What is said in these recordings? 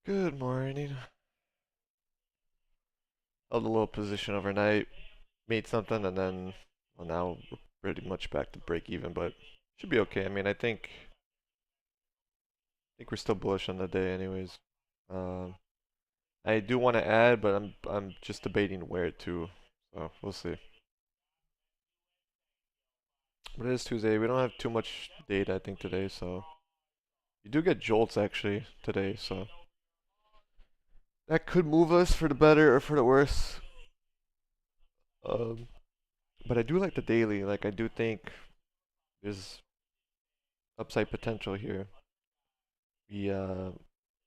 Good morning. Held a little position overnight, made something, and then well, now we're pretty much back to break even, but should be okay. I mean, I think we're still bullish on the day, anyways. Um, I do want to add, but I'm just debating where to, so we'll see. But it is Tuesday. We don't have too much data, I think, today, so you do get jolts actually today, so that could move us for the better or for the worse. Um, but I do like the daily. Like I do think there's upside potential here. We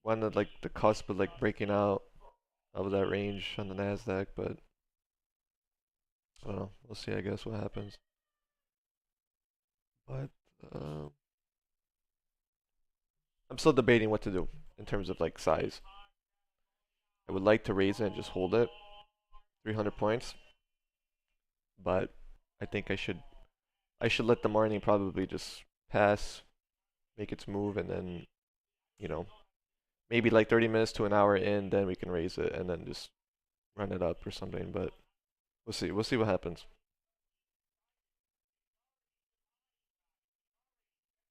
one at like the cusp of like breaking out of that range on the Nasdaq, but I don't know. We'll see. I guess what happens. But uh, I'm still debating what to do in terms of like size. I would like to raise it and just hold it, 300 points, but I think I should let the morning probably just pass, make its move, and then you know maybe like 30 minutes to an hour in, then we can raise it and then just run it up or something. But we'll see. We'll see what happens.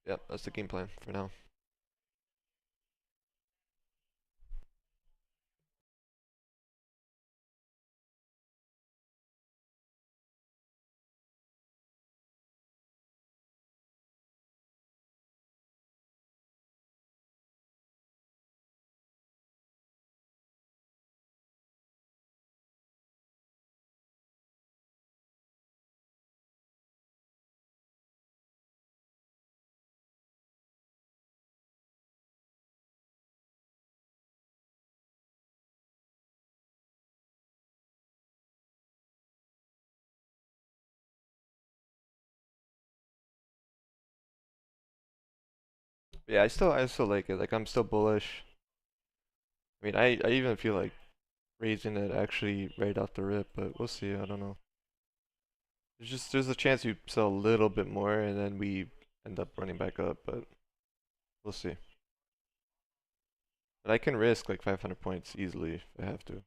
Yep, that's the game plan for now. Yeah, I still like it. Like I'm still bullish. I mean, I even feel like raising it actually right off the rip, but we'll see. I don't know. There's a chance you sell a little bit more and then we end up running back up, but we'll see. But I can risk like 500 points easily if I have to.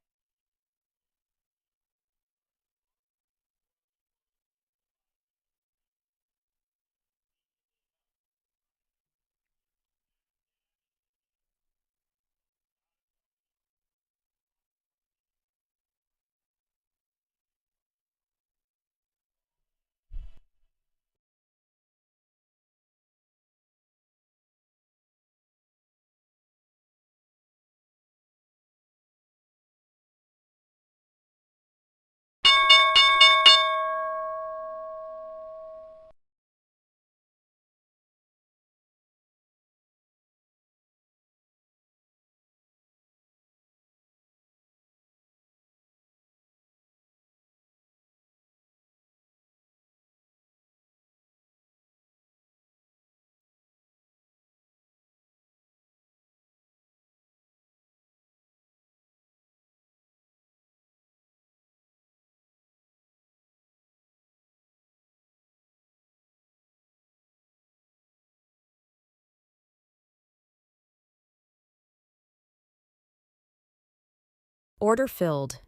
Order filled.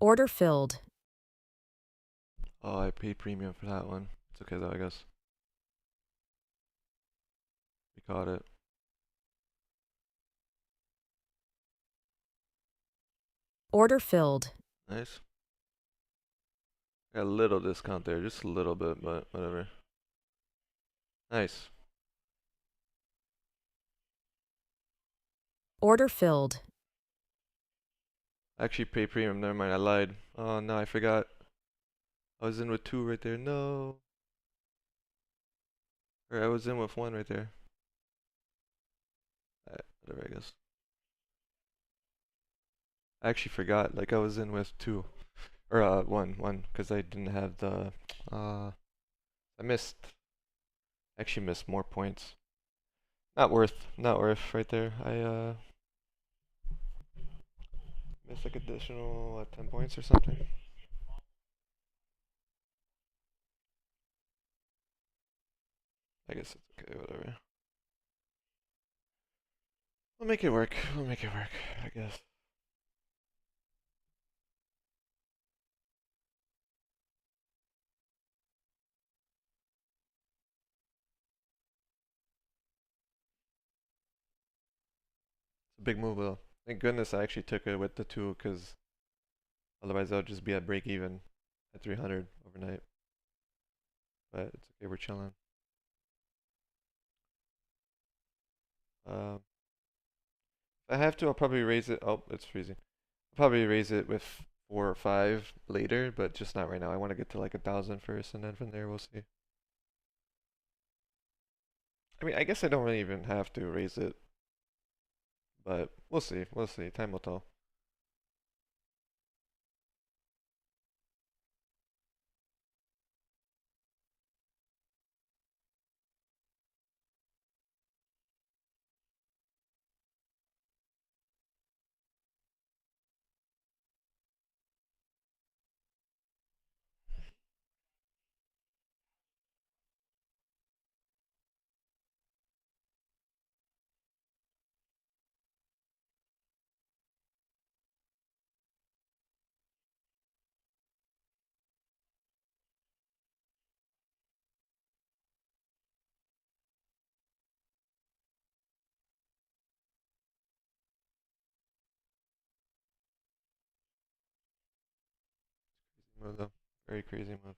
Order filled. Oh, I paid premium for that one. It's okay though, I guess. We caught it. Order filled. Nice. Got a little discount there, just a little bit, but whatever. Nice. Order filled. Actually paid premium, never mind, I lied. Oh no, I forgot. I was in with 2 right there. No. Or I was in with 1 right there. Whatever, I guess. I actually forgot, like I was in with 2. Or 1, because I didn't have the, I actually missed more points. Not worth right there. I missed like additional 10 points or something. I guess it's okay, whatever. We'll make it work. We'll make it work, I guess. It's a big move though. Thank goodness I actually took it with the 2, because otherwise I would just be at break even at 300 overnight. But it's okay, we're chilling. Um, if I have to, I'll probably raise it. Oh, it's freezing. I'll probably raise it with 4 or 5 later, but just not right now. I want to get to like 1,000 first, and then from there we'll see. I mean, I guess I don't really even have to raise it, but we'll see. We'll see. Time will tell. Move though. Very crazy move.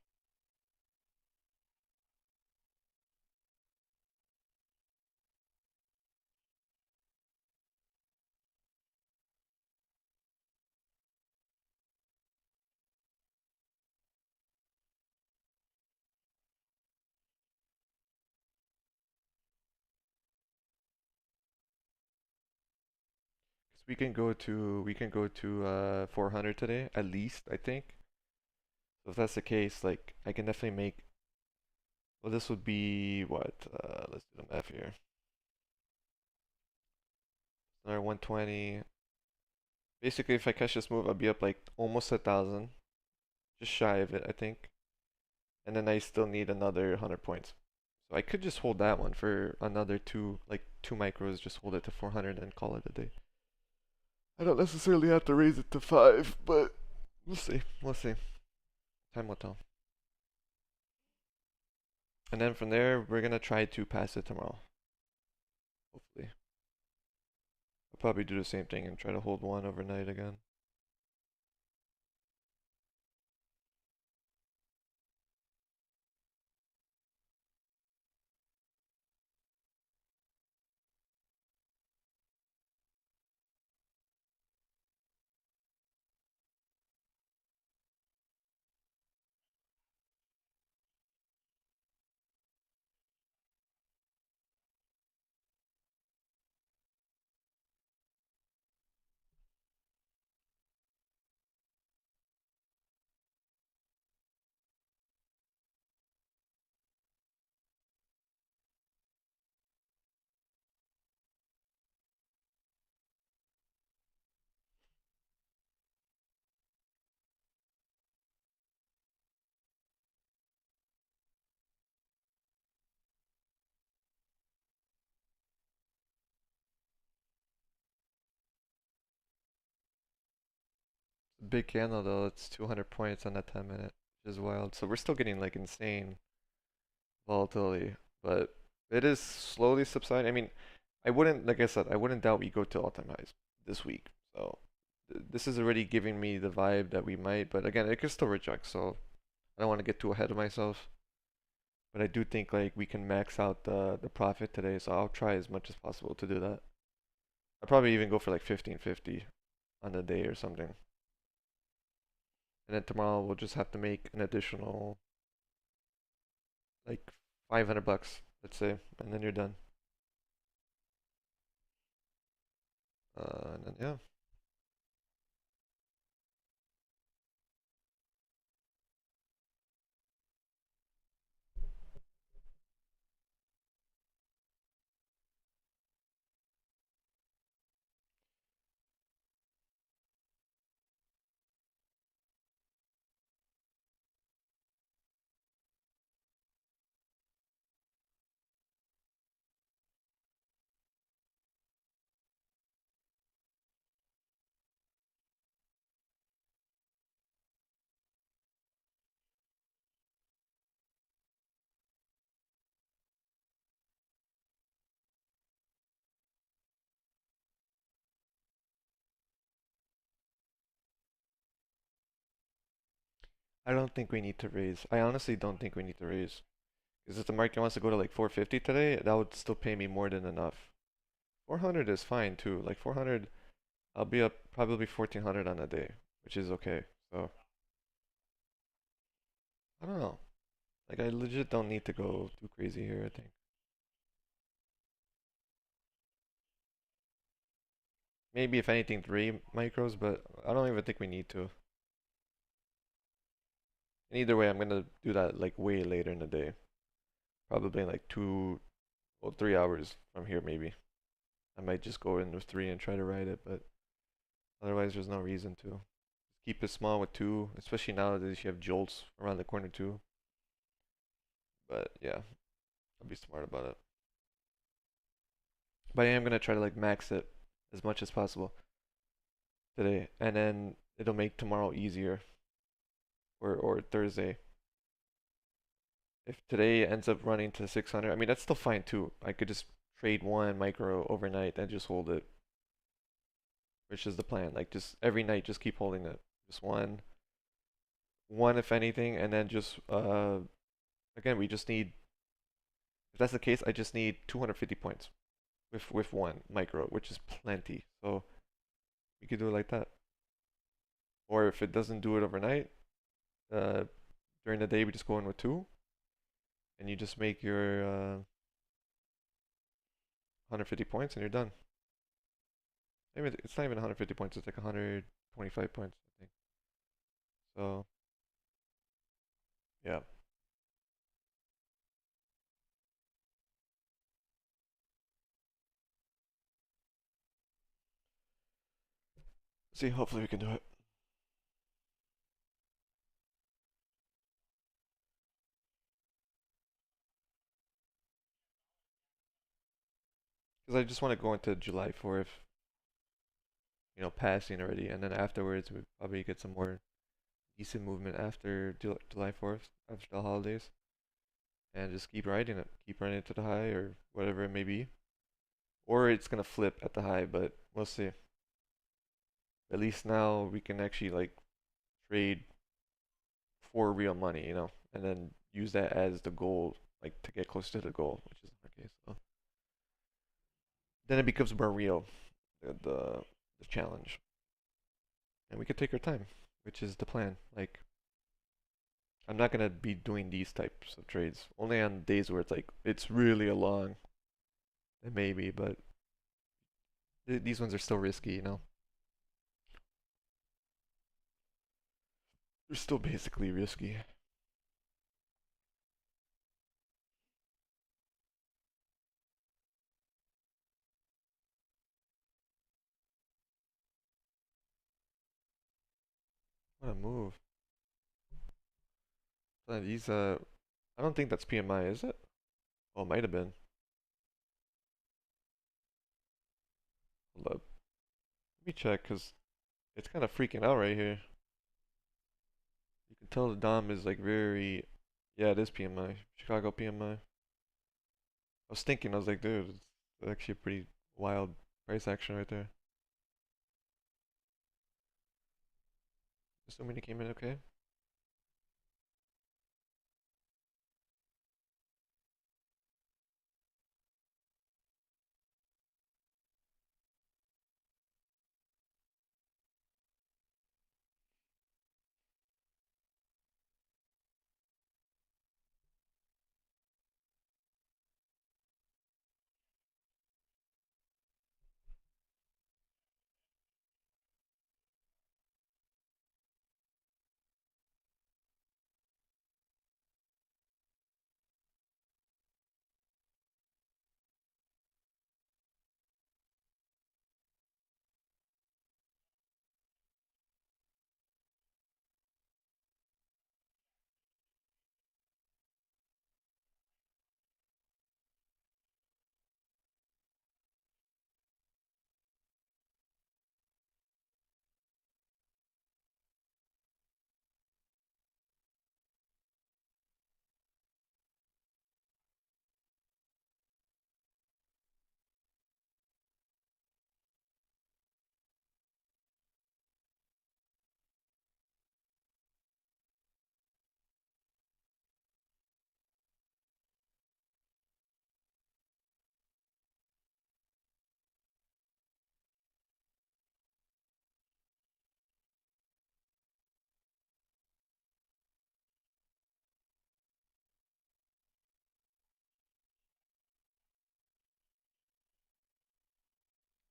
Cause we can go to 400 today at least, I think. So if that's the case, like I can definitely make. Well, this would be what? Let's do the math here. Another 120. Basically, if I catch this move, I'll be up like almost 1,000, just shy of it, I think. And then I still need another 100 points. So I could just hold that one for another 2, like 2 micros. Just hold it to 400 and call it a day. I don't necessarily have to raise it to 5, but we'll see. We'll see. Time will tell. And then from there, we're gonna try to pass it tomorrow. Hopefully. I'll probably do the same thing and try to hold 1 overnight again. Big candle though, it's 200 points on that 10 minute, which is wild. So we're still getting like insane volatility, but it is slowly subsiding. I mean, I wouldn't, like I said, I wouldn't doubt we go to all-time highs this week. So this is already giving me the vibe that we might, but again, it could still reject. So I don't want to get too ahead of myself. But I do think like we can max out the profit today, so I'll try as much as possible to do that. I'll probably even go for like 1550 on the day or something. And then tomorrow we'll just have to make an additional like 500 bucks, let's say, and then you're done. And then yeah. I don't think we need to raise. I honestly don't think we need to raise. Because if the market wants to go to like 450 today, that would still pay me more than enough. 400 is fine too. Like 400, I'll be up probably 1400 on a day, which is okay. So I don't know. Like I legit don't need to go too crazy here, I think. Maybe if anything 3 micros, but I don't even think we need to. And either way, I'm gonna do that like way later in the day. Probably in like 3 hours from here maybe. I might just go in with 3 and try to ride it, but otherwise there's no reason to. Keep it small with 2, especially nowadays you have jolts around the corner too. But yeah, I'll be smart about it. But I am gonna try to like max it as much as possible today, and then it'll make tomorrow easier, or Thursday. If today ends up running to 600, I mean that's still fine too. I could just trade 1 micro overnight and just hold it, which is the plan. Like just every night, just keep holding it. Just one if anything, and then just again we just need. If that's the case, I just need 250 points with 1 micro, which is plenty. So we could do it like that. Or if it doesn't do it overnight, uh, during the day we just go in with 2, and you just make your 150 points and you're done. Maybe it's not even 150 points, it's like 125 points, I think. So, yeah. See, hopefully we can do it. Because I just want to go into July 4th, passing already, and then afterwards we probably get some more decent movement after July 4th, after the holidays, and just keep riding it to the high or whatever it may be. Or it's gonna flip at the high, but we'll see. At least now we can actually like trade for real money, and then use that as the goal, like to get closer to the goal, which is our case. So then it becomes more real, the challenge, and we could take our time, which is the plan. Like I'm not gonna be doing these types of trades only on days where it's really a long, then maybe, but these ones are still risky. They're still basically risky. What a move. These I don't think that's PMI, is it? Oh, it might have been. Hold up. Let me check, cause it's kind of freaking out right here. tell the Dom is like very, yeah, it is PMI, Chicago PMI. I was thinking, I was like, dude, it's actually a pretty wild price action right there. Assuming it came in okay.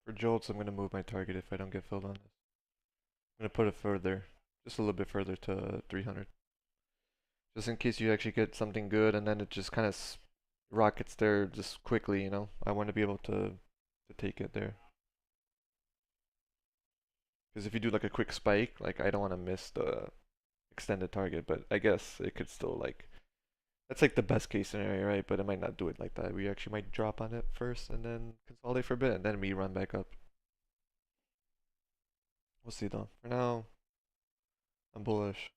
For Jolts, I'm gonna move my target if I don't get filled on this. I'm gonna put it further, just a little bit further to 300. Just in case you actually get something good and then it just kind of rockets there just quickly, you know? I want to be able to take it there. Because if you do like a quick spike, like I don't want to miss the extended target, but I guess it could still like that's like the best case scenario, right? But it might not do it like that. We actually might drop on it first and then consolidate for a bit and then we run back up. We'll see though. For now, I'm bullish.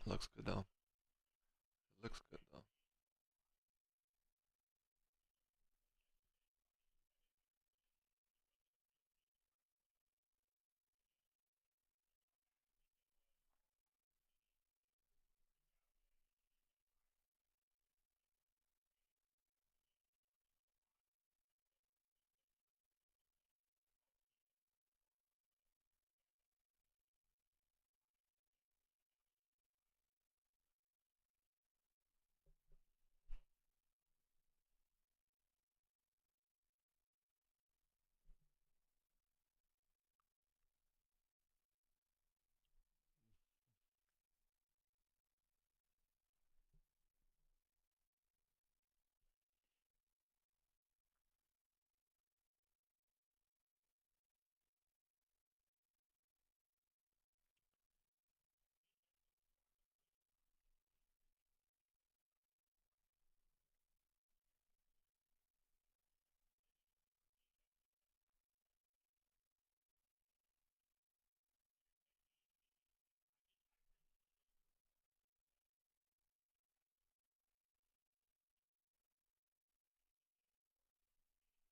Looks good though. Looks good though.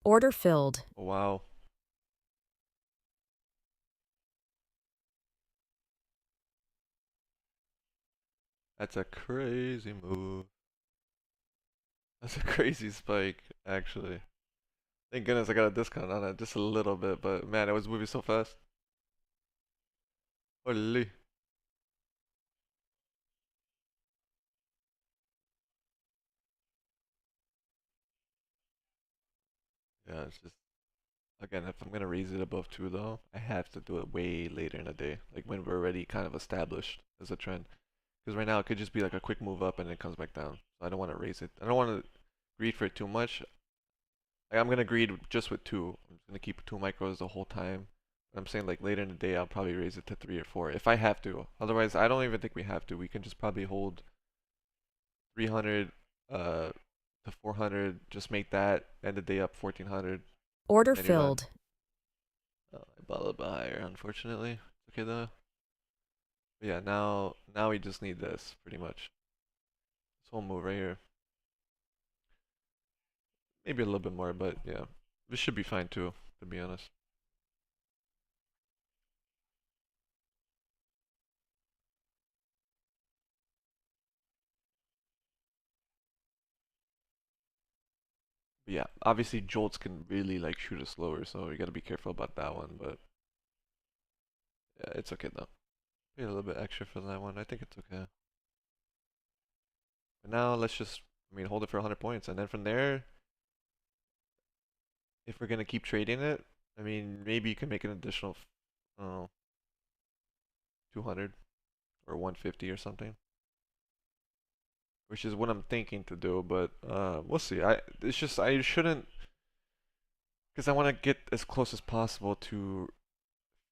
Order filled. Oh, wow. That's a crazy move. That's a crazy spike, actually. Thank goodness I got a discount on it, just a little bit, but man, it was moving so fast. Holy. Yeah, it's just, again, if I'm gonna raise it above 2 though, I have to do it way later in the day, like when we're already kind of established as a trend. Because right now it could just be like a quick move up and then it comes back down. So I don't want to raise it. I don't want to greed for it too much. Like I'm gonna greed just with 2. I'm just gonna keep 2 micros the whole time. I'm saying like later in the day I'll probably raise it to 3 or 4 if I have to. Otherwise, I don't even think we have to. We can just probably hold 300 to 400. Just make that end the day up 1400. Order Then you're done. filled. Oh, I bought a little bit higher, unfortunately. Okay though. But yeah, now we just need this pretty much. This whole move right here. Maybe a little bit more, but yeah, this should be fine too, to be honest. But yeah, obviously jolts can really like shoot us lower, so you gotta be careful about that one. But yeah, it's okay though. Pay a little bit extra for that one. I think it's okay. But now let's just, I mean, hold it for 100 points, and then from there, if we're gonna keep trading it, I mean, maybe you can make an additional, I don't know, 200 or 150 or something, which is what I'm thinking to do. But we'll see. It's just I shouldn't, because I want to get as close as possible to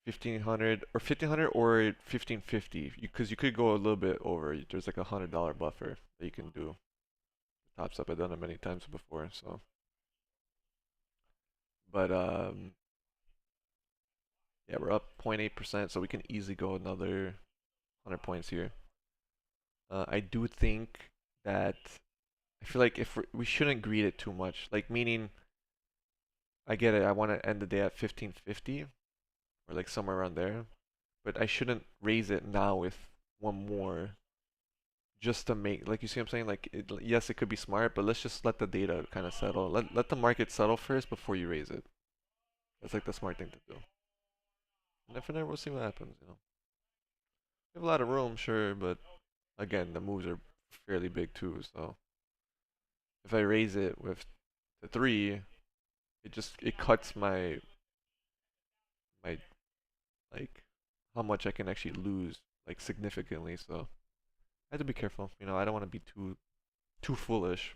1500 or 1550 because you could go a little bit over. There's like $100 buffer that you can do. Tops up. I've done it many times before. So, but yeah, we're up 0.8%, so we can easily go another 100 points here. I do think that I feel like if we shouldn't greed it too much. Like meaning, I get it. I want to end the day at 1550 or like somewhere around there, but I shouldn't raise it now with one more just to make, like, you see what I'm saying? Like yes, it could be smart, but let's just let the data kind of settle. Let the market settle first before you raise it. That's like the smart thing to do. And then from there we'll see what happens, you know. We have a lot of room, sure, but again, the moves are fairly big too, so if I raise it with the 3, it cuts my like how much I can actually lose like significantly, so I have to be careful. You know, I don't want to be too foolish.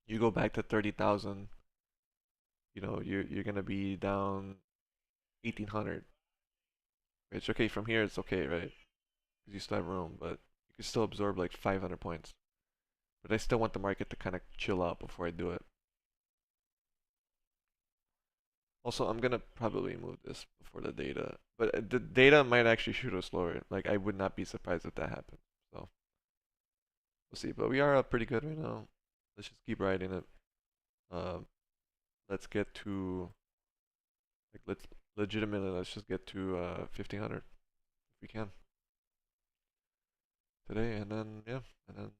You go back to 30,000, you know, you're gonna be down 1,800. It's okay from here. It's okay, right? Because you still have room, but you can still absorb like 500 points. But I still want the market to kind of chill out before I do it. Also, I'm gonna probably move this before the data, but the data might actually shoot us lower. Like I would not be surprised if that happened. So we'll see. But we are up pretty good right now. Let's just keep riding it. Um, let's get to like let's just get to 1500 if we can today, and then yeah, and then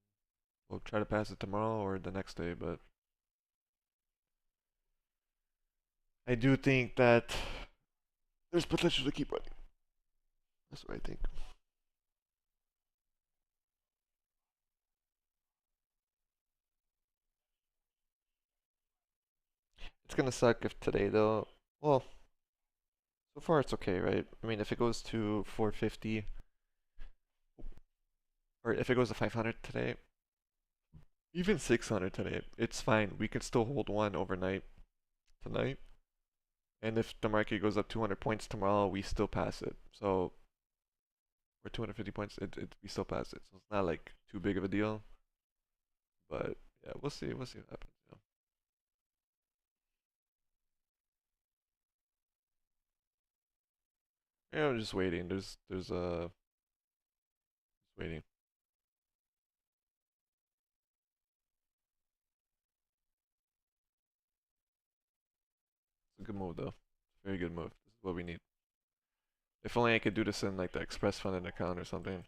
we'll try to pass it tomorrow or the next day. But I do think that there's potential to keep running. That's what I think. It's gonna suck if today though. Well, so far it's okay, right? I mean, if it goes to 450 or if it goes to 500 today, even 600 today, it's fine. We can still hold one overnight tonight. And if the market goes up 200 points tomorrow, we still pass it. So, or 250 points, we still pass it. So it's not like too big of a deal. But yeah, we'll see. We'll see what happens. Yeah, I'm just waiting. There's just waiting. a good move though. Very good move. This is what we need. If only I could do this in like the express funded account or something.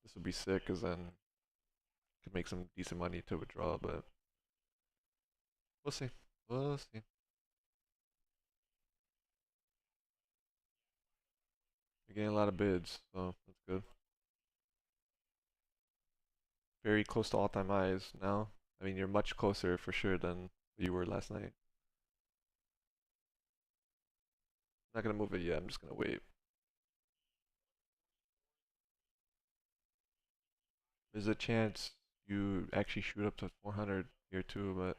This would be sick, cause then I could make some decent money to withdraw. But we'll see. We'll see. You're getting a lot of bids, so that's good. Very close to all-time highs now. I mean, you're much closer for sure than you were last night. Not gonna move it yet. I'm just gonna wait. There's a chance you actually shoot up to 400 here too, but it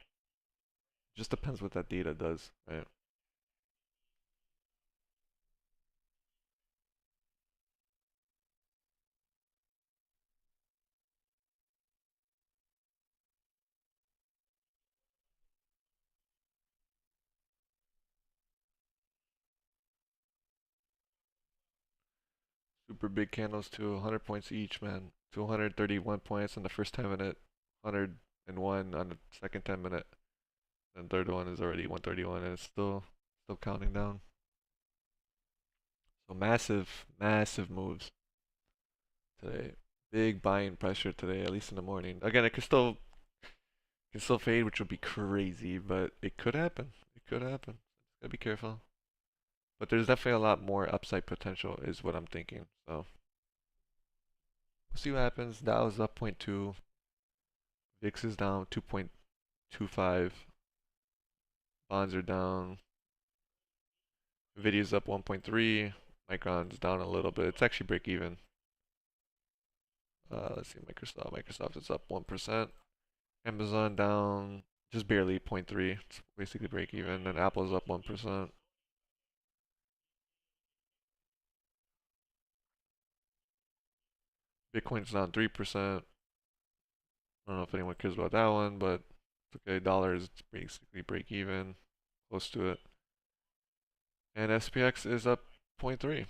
just depends what that data does, right? Super big candles too, 100 points each, man. 231 points in the first 10 minute, 101 on the second 10 minute, and third one is already 131, and it's still counting down. So massive, massive moves today. Big buying pressure today, at least in the morning. Again, it can still fade, which would be crazy, but it could happen. It could happen. Gotta be careful. But there's definitely a lot more upside potential, is what I'm thinking. So we'll see what happens. Dow is up zero point 0.2. VIX is down 2.25. Bonds are down. Nvidia's up 1.3. Micron's down a little bit. It's actually break even. Let's see, Microsoft. Microsoft is up 1%. Amazon down just barely 0.3. It's basically break even. And Apple's up 1%. Bitcoin's down 3%. I don't know if anyone cares about that one, but it's okay. Dollar is basically break even, close to it. And SPX is up 0.3.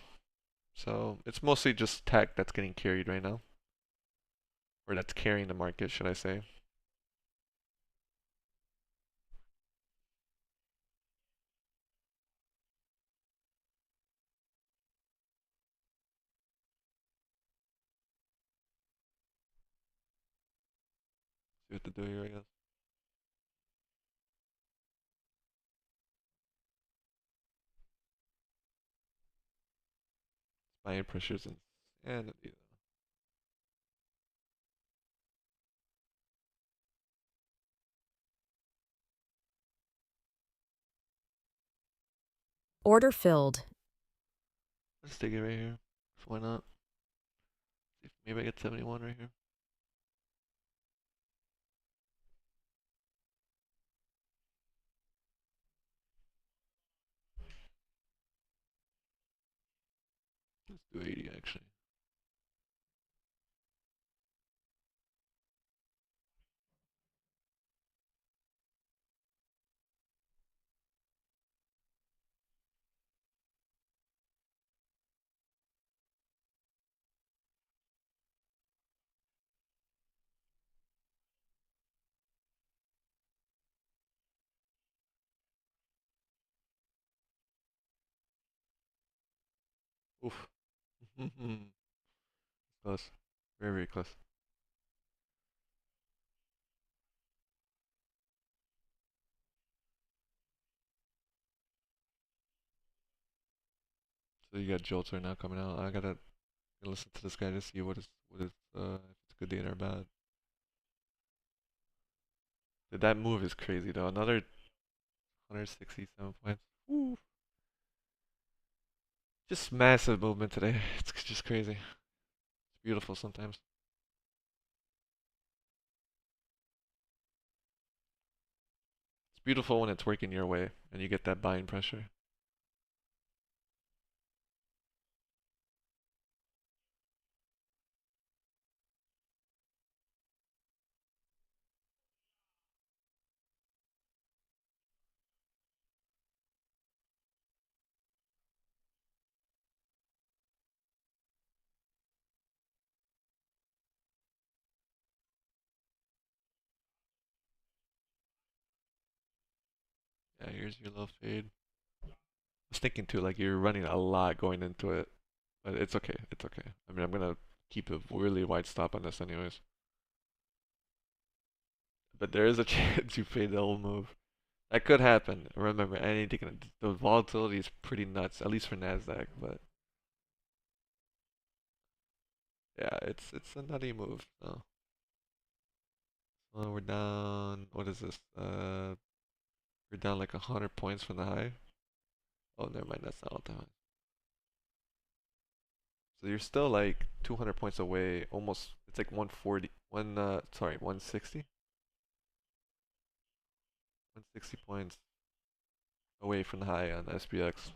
So it's mostly just tech that's getting carried right now, or that's carrying the market, should I say. See what to do here, I guess. Buying pressures and Order filled. let's take it right here. So why not? See if maybe I get 71 right here. Let's do 80 actually. Oof. Close. Very, very close. So you got jolts right now coming out. I gotta listen to this guy to see what is if it's a good data or bad. Dude, that move is crazy though. Another 167 points. Woo. Just massive movement today. It's just crazy. It's beautiful sometimes. It's beautiful when it's working your way and you get that buying pressure. Yeah, here's your little fade. was thinking too, like you're running a lot going into it, but it's okay. It's okay. I mean, I'm gonna keep a really wide stop on this anyways. But there is a chance you fade the whole move. That could happen. Remember, anything, the volatility is pretty nuts, at least for Nasdaq. But yeah, it's a nutty move. No, well, we're down. What is this? We're down like 100 points from the high. Oh, never mind. That's not all time. So you're still like 200 points away. Almost. It's like 140. Sorry, 160. 160 points away from the high on SPX.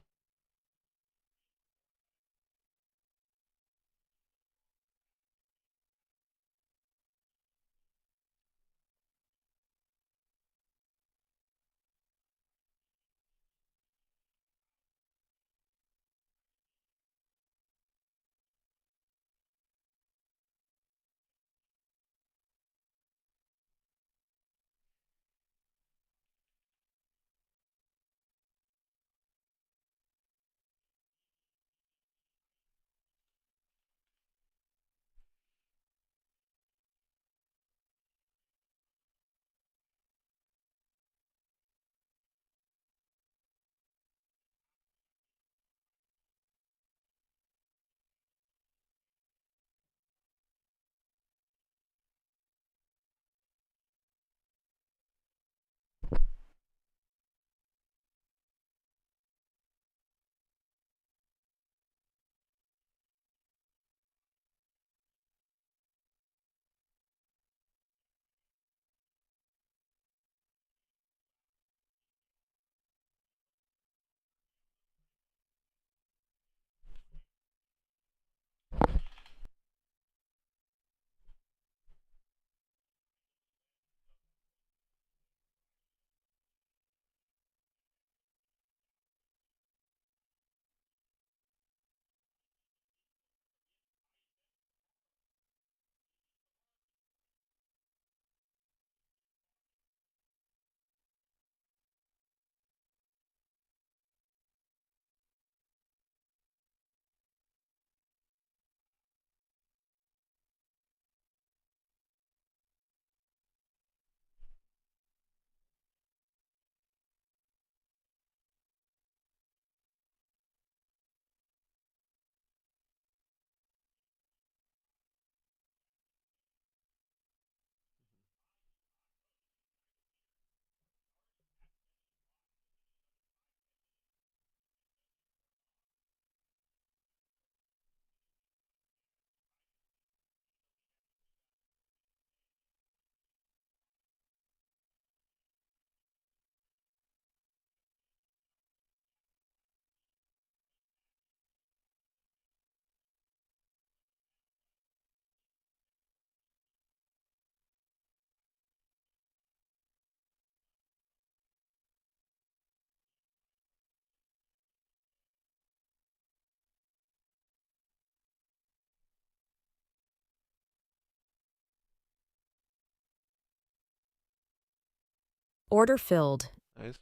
Order filled. Nice.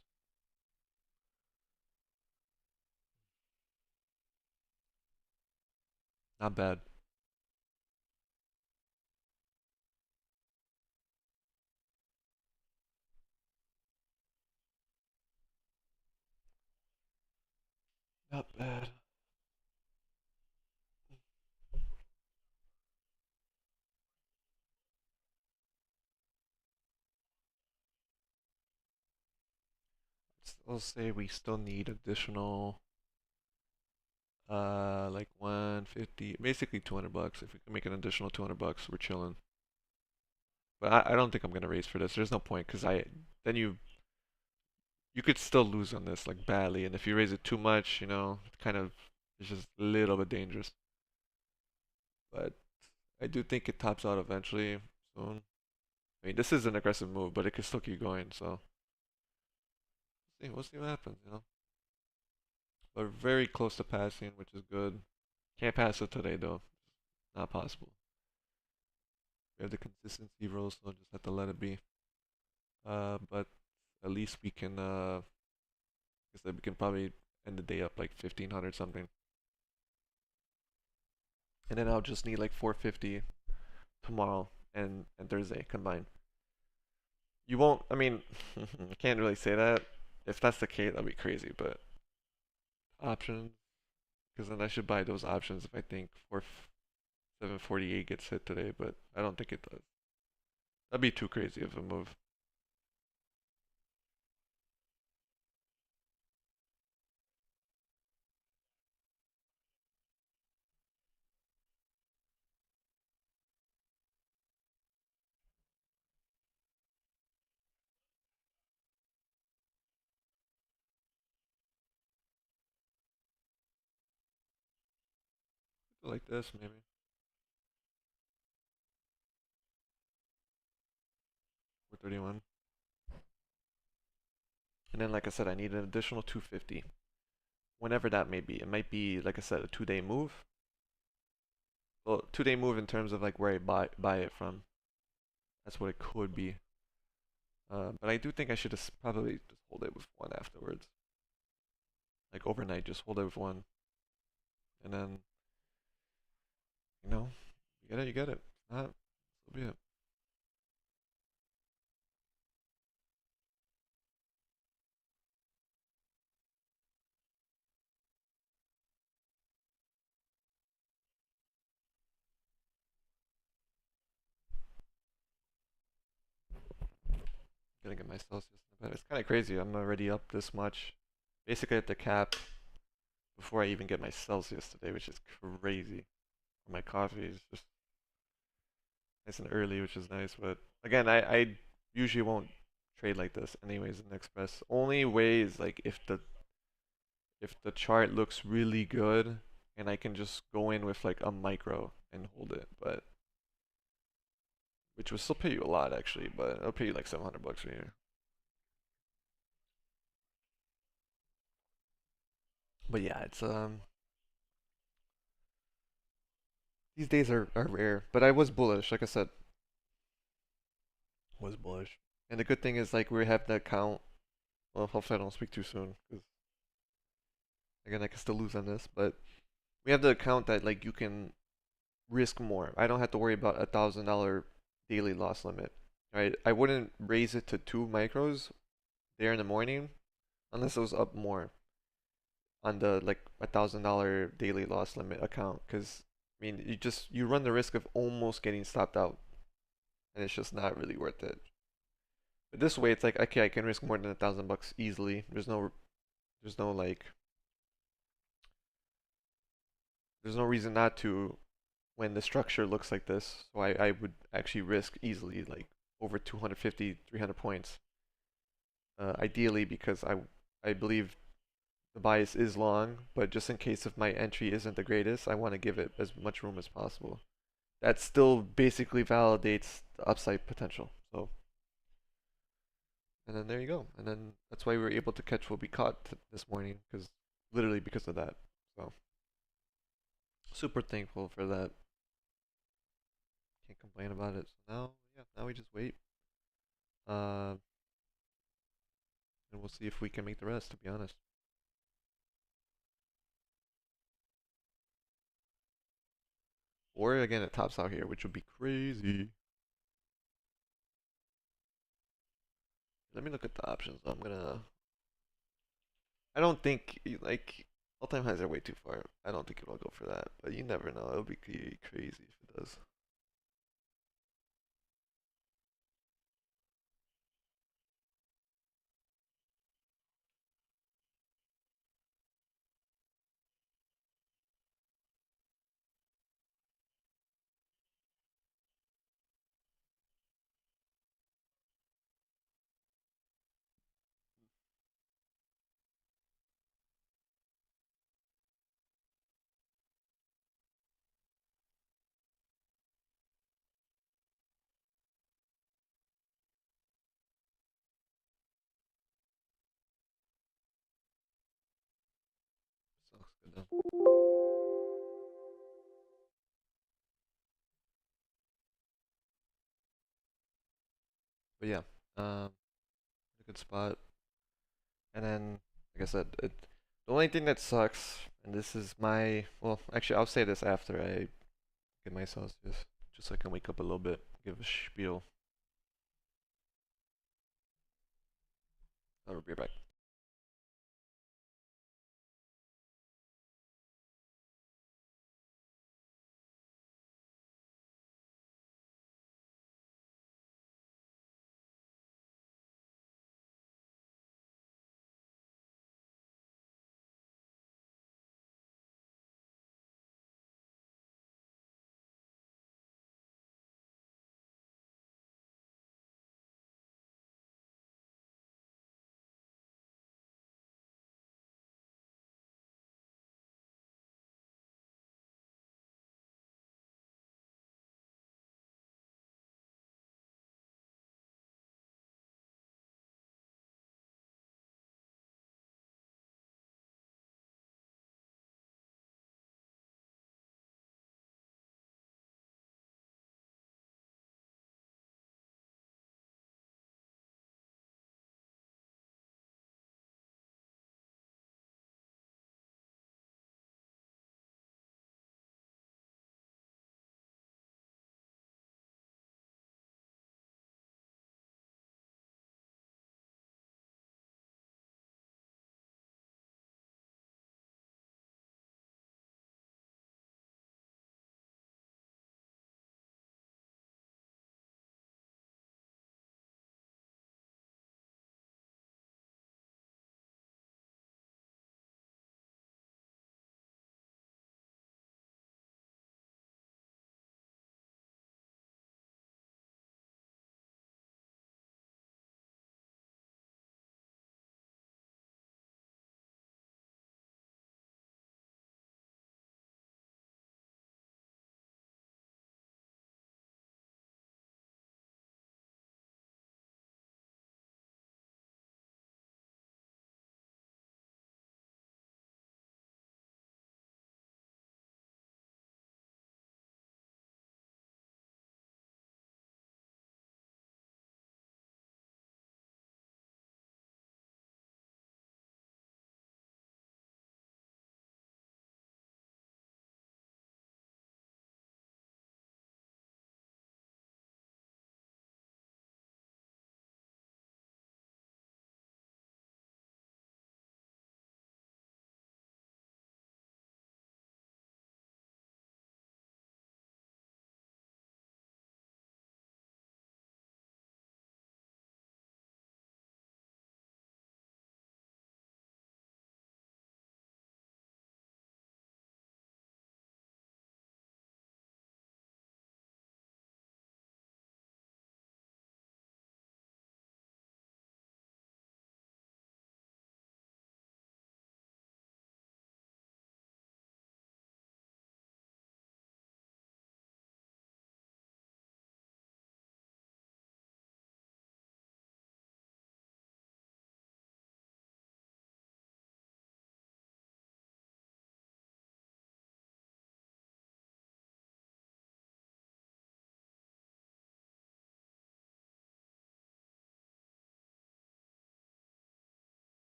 Not bad. Not bad. Let's say we still need additional like 150, basically 200 bucks. If we can make an additional 200 bucks, we're chilling. But I don't think I'm gonna raise for this. There's no point because then you could still lose on this like badly, and if you raise it too much, it kind of it's just a little bit dangerous. But I do think it tops out eventually soon. I mean, this is an aggressive move, but it could still keep going. So we'll see what happens. But very close to passing, which is good. Can't pass it today though. Not possible. We have the consistency rule, so just have to let it be. But at least we can, I guess that we can probably end the day up like 1500 something. And then I'll just need like 450 tomorrow and Thursday combined. You won't, I mean, I can't really say that. If that's the case, that'd be crazy, but options, because then I should buy those options if I think 748 gets hit today, but I don't think it does. That'd be too crazy of a move. Like this, maybe. 431. And then, like I said, I need an additional 250. Whenever that may be. It might be, like I said, a 2 day move. Well, 2 day move in terms of like where I buy it from. That's what it could be. But I do think I should just probably just hold it with one afterwards. Like overnight, just hold it with one. And then, you get it, you get it. If not, so be it. Gotta get my Celsius in the bed. It's kind of crazy. I'm already up this much. Basically at the cap before I even get my Celsius today, which is crazy. My coffee is just nice and early, which is nice. But again, I usually won't trade like this anyways in the Express. Only way is like if the chart looks really good and I can just go in with like a micro and hold it, but which will still pay you a lot actually, but it'll pay you like 700 bucks a year. But yeah, it's these days are rare. But I was bullish, like I said, was bullish. And the good thing is like we have the account. Well, hopefully I don't speak too soon, because again I can still lose on this. But we have the account that like you can risk more. I don't have to worry about $1,000 daily loss limit. Right? I wouldn't raise it to 2 micros there in the morning unless it was up more on the like $1,000 daily loss limit account. Because I mean, you run the risk of almost getting stopped out, and it's just not really worth it. But this way, it's like okay, I can risk more than $1,000 easily. There's no like, there's no reason not to when the structure looks like this. So I would actually risk easily like over 250, 300 points. Ideally, because I believe the bias is long, but just in case if my entry isn't the greatest, I want to give it as much room as possible. That still basically validates the upside potential. So, and then there you go. And then that's why we were able to catch what we caught this morning, because literally because of that. So, super thankful for that. Can't complain about it. So now, yeah, now we just wait. Uh, and we'll see if we can make the rest, to be honest. Or again, it tops out here, which would be crazy. Let me look at the options. I don't think like all-time highs are way too far. I don't think it'll go for that, but you never know. It'll be crazy if it does. So good though. But yeah, a good spot. And then, like I said, The only thing that sucks, and this is my, well, actually, I'll say this after I get myself just so I can wake up a little bit, give a spiel. I'll be right back.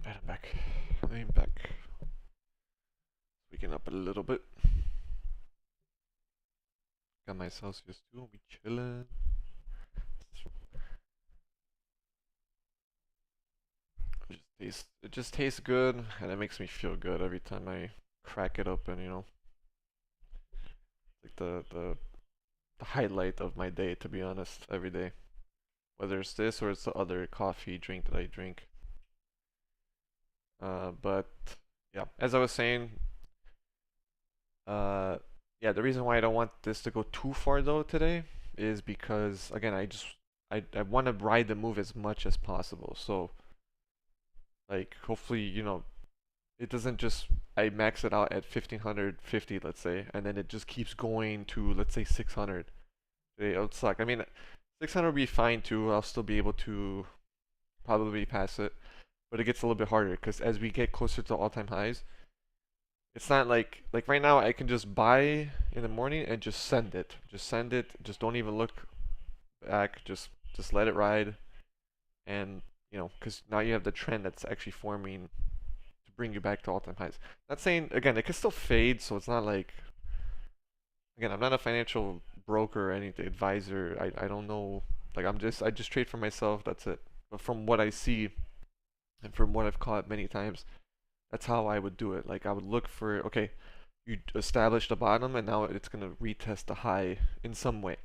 Right, I'm back. I'm back. Waking up a little bit. Got my Celsius too. We chillin'. It just tastes good, and it makes me feel good every time I crack it open. You know, like the highlight of my day, to be honest, every day. Whether it's this or it's the other coffee drink that I drink. But yeah, as I was saying, uh, yeah, the reason why I don't want this to go too far though today is because again, I want to ride the move as much as possible. So like hopefully, you know, it doesn't just I max it out at 1550, let's say, and then it just keeps going to, let's say, 600. It would suck. I mean, 600 would be fine too. I'll still be able to probably pass it, but it gets a little bit harder because as we get closer to all-time highs, it's not like right now I can just buy in the morning and just send it. Just send it. Just don't even look back. Just let it ride, and because now you have the trend that's actually forming to bring you back to all-time highs. Not saying again it can still fade, so it's not like again I'm not a financial broker or anything advisor. I don't know. Like I just trade for myself. That's it. But from what I see and from what I've caught many times, that's how I would do it. Like I would look for okay, you establish the bottom and now it's gonna retest the high in some way.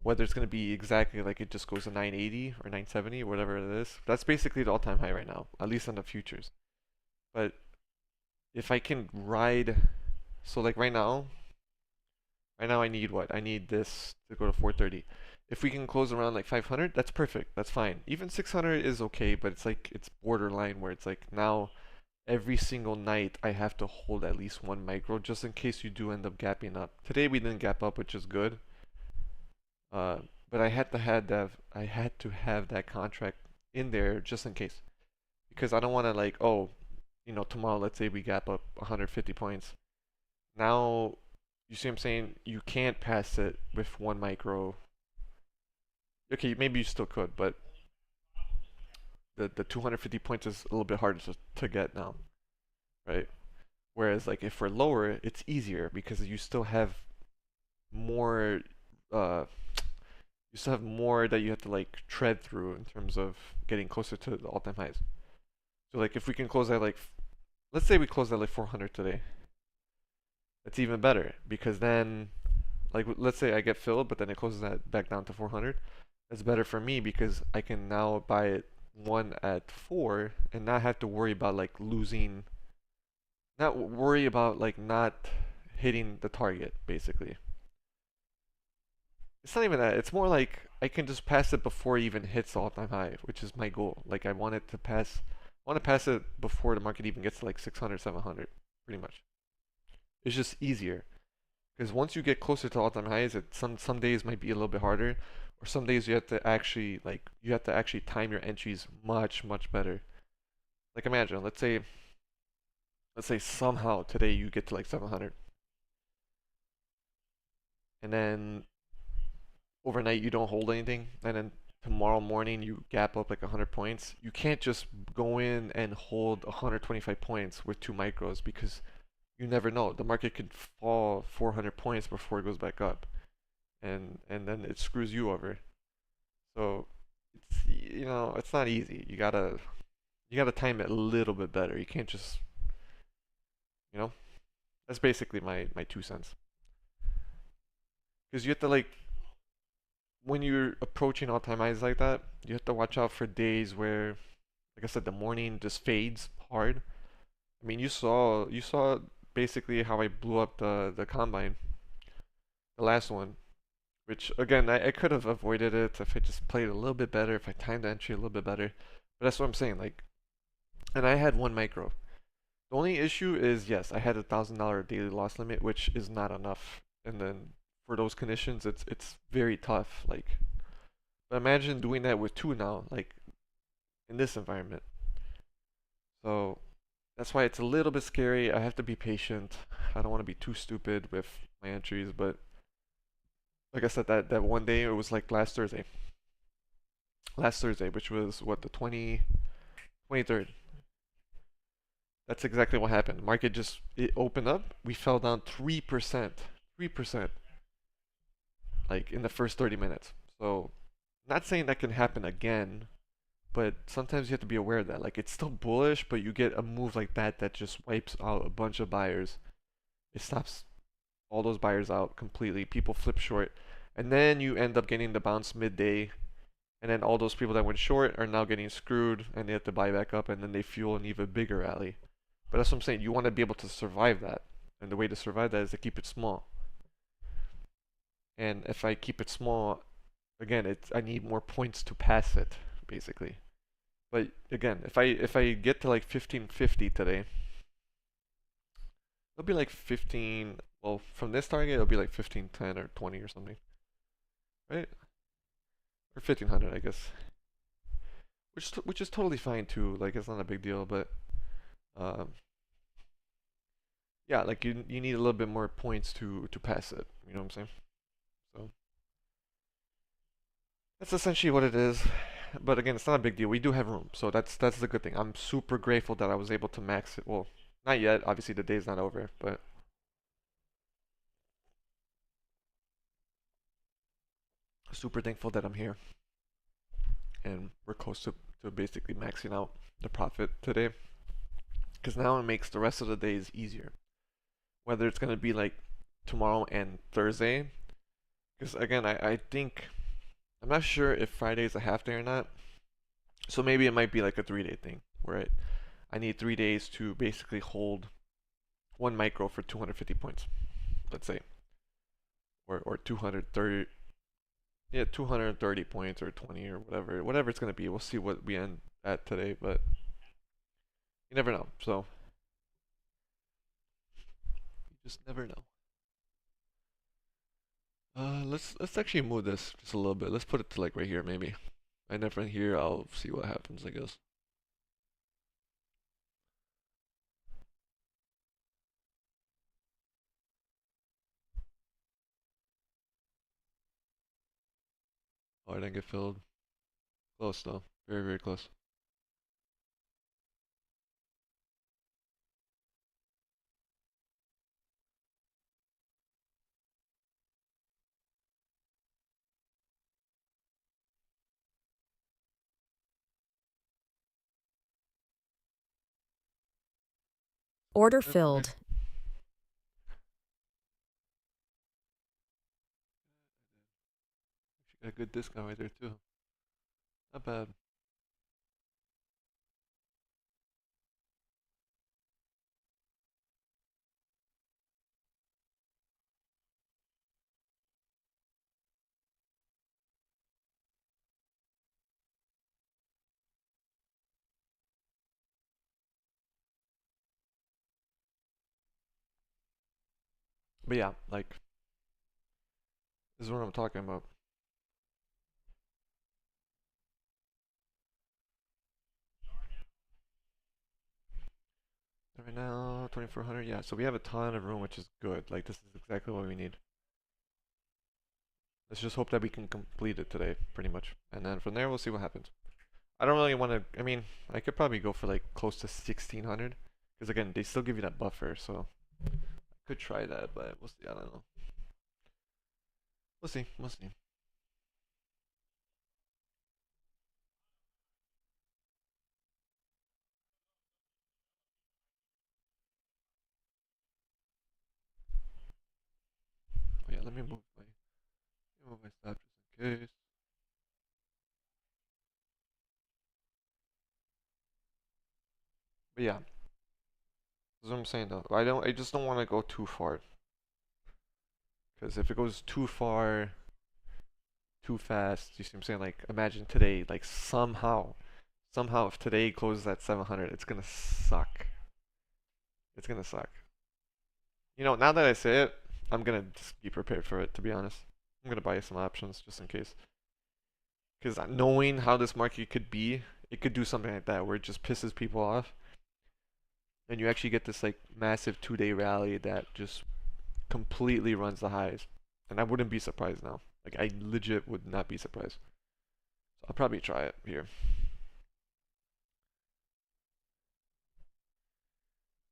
Whether it's gonna be exactly like it just goes to 980 or 970 or whatever it is. That's basically the all-time high right now, at least on the futures. But if I can ride, so like right now I need what? I need this to go to 430. If we can close around like 500, that's perfect. That's fine. Even 600 is okay, but it's like it's borderline where it's like now every single night I have to hold at least one micro just in case you do end up gapping up. Today we didn't gap up, which is good. But I had to have that contract in there just in case because I don't want to like tomorrow let's say we gap up 150 points. Now you see what I'm saying? You can't pass it with one micro. Okay, maybe you still could, but the 250 points is a little bit harder to get now, right? Whereas like if we're lower, it's easier because more uh you still have more that you have to like tread through in terms of getting closer to the all-time highs. So like if we can close at like let's say we close at like 400 today. That's even better because then like let's say I get filled but then it closes that back down to 400. That's better for me because I can now buy it one at 4 and not have to worry about like losing not worry about like not hitting the target basically. It's not even that. It's more like I can just pass it before it even hits the all-time high, which is my goal. Like I want it to pass I want to pass it before the market even gets to like 600, 700 pretty much. It's just easier. Because once you get closer to all-time highs, some days might be a little bit harder, or some days you have to actually time your entries much better. Like imagine, let's say somehow today you get to like 700, and then overnight you don't hold anything, and then tomorrow morning you gap up like 100 points. You can't just go in and hold 125 points with two micros because you never know. The market could fall 400 points before it goes back up, and then it screws you over. So it's it's not easy. You gotta time it a little bit better. You can't just you know that's basically my 2 cents. Because you have to like when you're approaching all time highs like that, you have to watch out for days where, like I said, the morning just fades hard. I mean, you saw basically how I blew up the combine, the last one. Which again, I could have avoided it if I just played a little bit better, if I timed the entry a little bit better. But that's what I'm saying. Like, and I had one micro. The only issue is yes, I had $1,000 daily loss limit, which is not enough. And then for those conditions, it's very tough. Like, but imagine doing that with two now, like in this environment. So that's why it's a little bit scary. I have to be patient. I don't want to be too stupid with my entries, but like I said, that one day it was like last Thursday. Last Thursday, which was what the 23rd. That's exactly what happened. Market just it opened up. We fell down 3%. 3%. Like in the first 30 minutes. So not saying that can happen again, but sometimes you have to be aware of that. Like it's still bullish, but you get a move like that just wipes out a bunch of buyers. It stops all those buyers out completely. People flip short, and then you end up getting the bounce midday, and then all those people that went short are now getting screwed, and they have to buy back up, and then they fuel an even bigger rally. But that's what I'm saying. You want to be able to survive that, and the way to survive that is to keep it small. And if I keep it small, again, I need more points to pass it, basically. But again, if I get to like 1550 today, it'll be like 15. Well, from this target, it'll be like 1510 or 20 or something, right? Or 1500, I guess. Which is totally fine too. Like it's not a big deal, but um, yeah, like you need a little bit more points to pass it. You know what I'm saying? So that's essentially what it is. But again, it's not a big deal. We do have room, so that's the good thing. I'm super grateful that I was able to max it. Well, not yet. Obviously, the day's not over, but super thankful that I'm here and we're close to basically maxing out the profit today. Because now it makes the rest of the days easier. Whether it's gonna be like tomorrow and Thursday. Because again, I think I'm not sure if Friday is a half day or not. So maybe it might be like a 3 day thing where I need 3 days to basically hold one micro for 250 points, let's say, or 230, yeah, 230 points or 20 or whatever it's gonna be. We'll see what we end at today, but you never know. So you just never know. Let's actually move this just a little bit. Let's put it to like right here maybe. And then from here I'll see what happens, I guess. Oh, I didn't get filled. Close though. Very, very close. Order That's okay. filled. She got a good discount right there too. Not bad. But yeah, like this is what I'm talking about. Right now, 2400. Yeah, so we have a ton of room, which is good. Like this is exactly what we need. Let's just hope that we can complete it today, pretty much. And then from there, we'll see what happens. I don't really want to. I mean, I could probably go for like close to 1600, because again, they still give you that buffer, so I could try that, but we'll see. I don't know. We'll see. We'll see. Oh yeah, let me move my stop just in case. But yeah, that's what I'm saying though. I just don't want to go too far, because if it goes too far, too fast, you see what I'm saying? Like imagine today, like somehow if today closes at 700, it's gonna suck. It's gonna suck. You know, now that I say it, I'm gonna just be prepared for it. To be honest, I'm gonna buy some options just in case. Because knowing how this market could be, it could do something like that where it just pisses people off, and you actually get this like massive 2 day rally that just completely runs the highs. And I wouldn't be surprised now. Like I legit would not be surprised. So I'll probably try it here.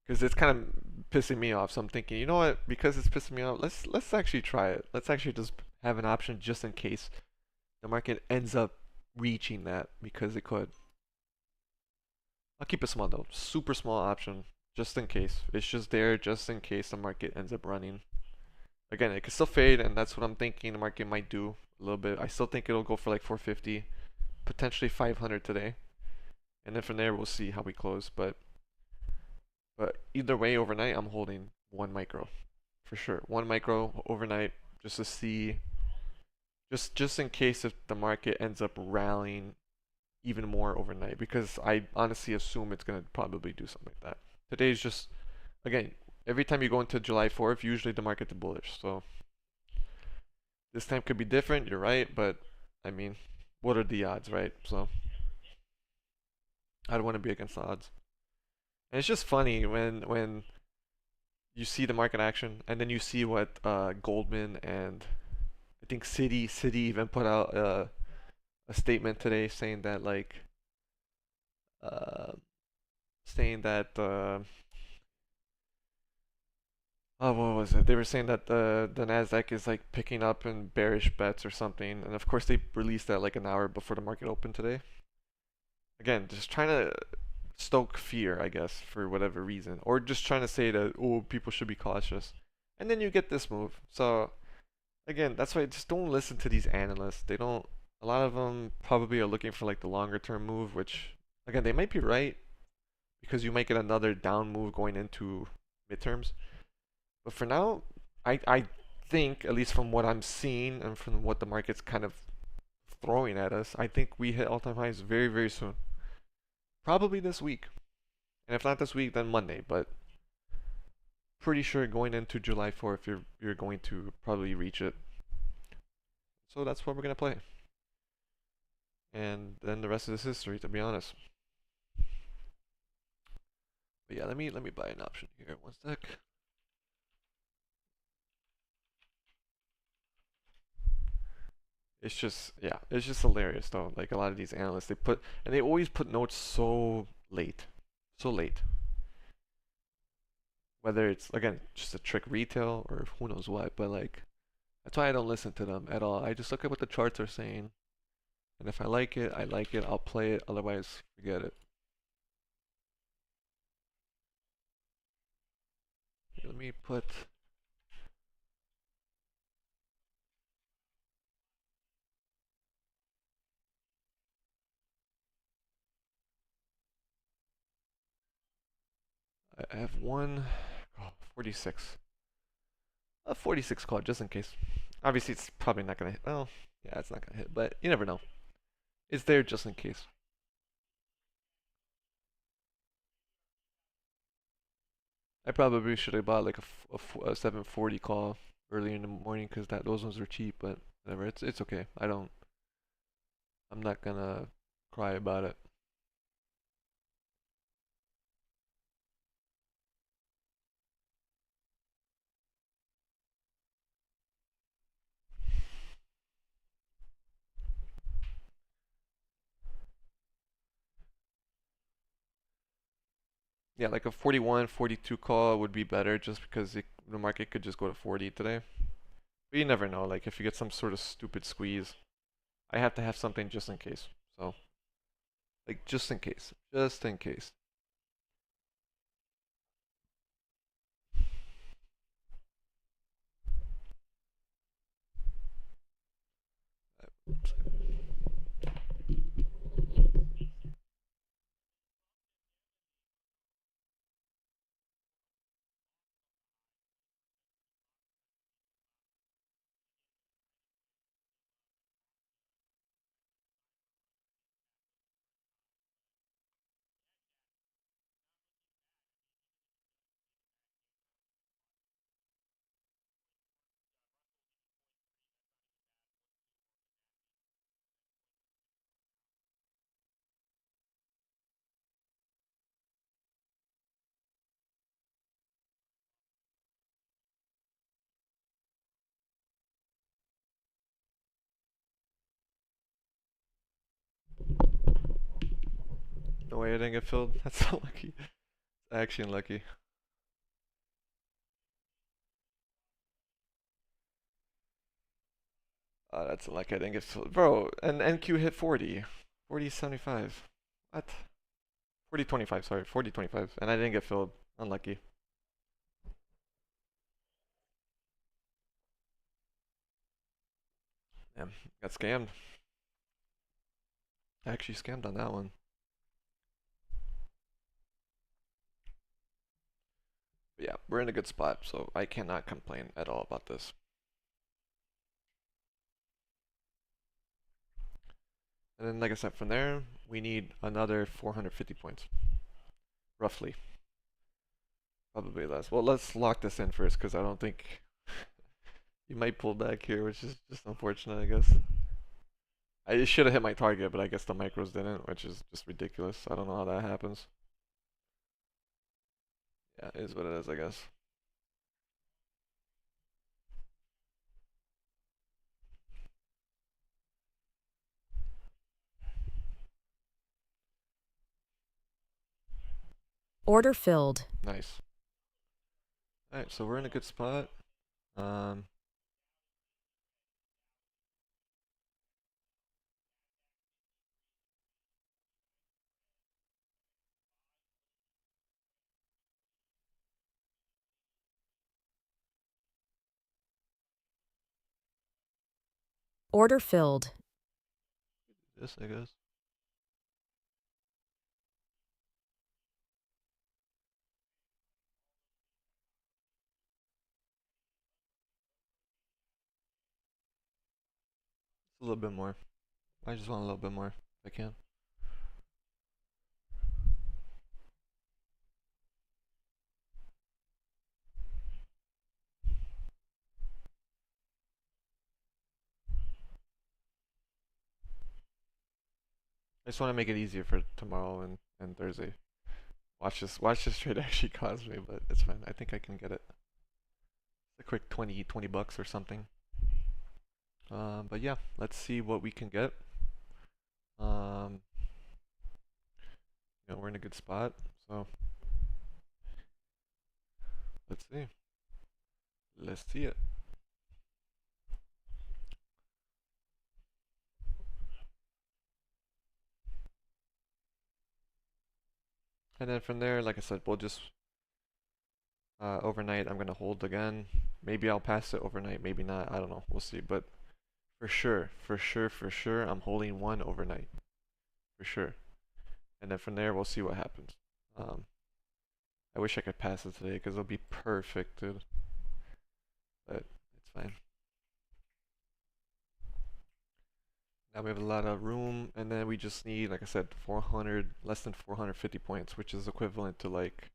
Because it's kind of pissing me off. So I'm thinking, you know what? Because it's pissing me off, let's actually try it. Let's actually just have an option just in case the market ends up reaching that, because it could. I'll keep it small though, super small option just in case. It's just there just in case the market ends up running. Again, it could still fade, and that's what I'm thinking the market might do a little bit. I still think it'll go for like 450, potentially 500 today, and then from there we'll see how we close. But either way, overnight I'm holding one micro for sure. One micro overnight just to see, just in case if the market ends up rallying even more overnight, because I honestly assume it's gonna probably do something like that. Today's just, again, every time you go into July 4th, usually the market is bullish. So this time could be different, you're right, but I mean, what are the odds, right? So I don't want to be against the odds. And it's just funny when you see the market action and then you see what Goldman and I think Citi even put out a statement today saying that like uh, saying that oh, what was it? They were saying that the Nasdaq is like picking up in bearish bets or something, and of course they released that like an hour before the market opened today. Again, just trying to stoke fear, I guess, for whatever reason, or just trying to say that oh people should be cautious, and then you get this move. So again, that's why just don't listen to these analysts. They don't. A lot of them probably are looking for like the longer term move, which again they might be right because you might get another down move going into midterms. But for now, I think, at least from what I'm seeing and from what the market's kind of throwing at us, I think we hit all-time highs very, very soon. Probably this week. And if not this week, then Monday. But pretty sure going into July 4th, you're going to probably reach it. So that's what we're gonna play. And then the rest is history, to be honest. But yeah, let me buy an option here. One sec. It's just yeah, it's just hilarious though. Like a lot of these analysts, they always put notes so late, so late. Whether it's again just a trick retail or who knows what, but like that's why I don't listen to them at all. I just look at what the charts are saying, and if I like it, I like it. I'll play it. Otherwise, forget it. Let me put. I have one. Oh, 46. A 46 call just in case. Obviously, it's probably not gonna hit. Well, yeah, it's not gonna hit, but you never know. It's there just in case. I probably should have bought like a 740 call earlier in the morning because those ones were cheap, but whatever. It's okay. I'm not gonna cry about it. Yeah, like a 41, 42 call would be better just because the market could just go to 40 today. But you never know. Like if you get some sort of stupid squeeze, I have to have something just in case. So like just in case, just in case. No way I didn't get filled. That's so lucky. Actually unlucky. That's lucky I didn't get filled. Bro, and NQ hit 40. 40.75. What? 40.25, sorry. 40.25. And I didn't get filled. Unlucky. Damn, got scammed. I actually scammed on that one. But yeah, we're in a good spot, so I cannot complain at all about this. And then, like I said, from there, we need another 450 points. Roughly. Probably less. Well, let's lock this in first because I don't think you might pull back here, which is just unfortunate, I guess. I should have hit my target, but I guess the micros didn't, which is just ridiculous. I don't know how that happens. Yeah, it is what it is, I guess. Order filled. Nice. Alright, so we're in a good spot. Um, Order filled. this, I guess. A little bit more. I just want a little bit more if I can. I just want to make it easier for tomorrow and Thursday. Watch this trade actually cost me, but it's fine. I think I can get it. A quick 20 bucks or something. But yeah, let's see what we can get. Um, we're in a good spot, so let's see. Let's see it. And then from there, like I said, we'll just overnight. I'm gonna hold again. Maybe I'll pass it overnight. Maybe not. I don't know. We'll see. But for sure, I'm holding one overnight for sure. And then from there, we'll see what happens. Um, I wish I could pass it today because it'll be perfect, dude. But it's fine. Now we have a lot of room, and then we just need, like I said, 400, less than 450 points, which is equivalent to like,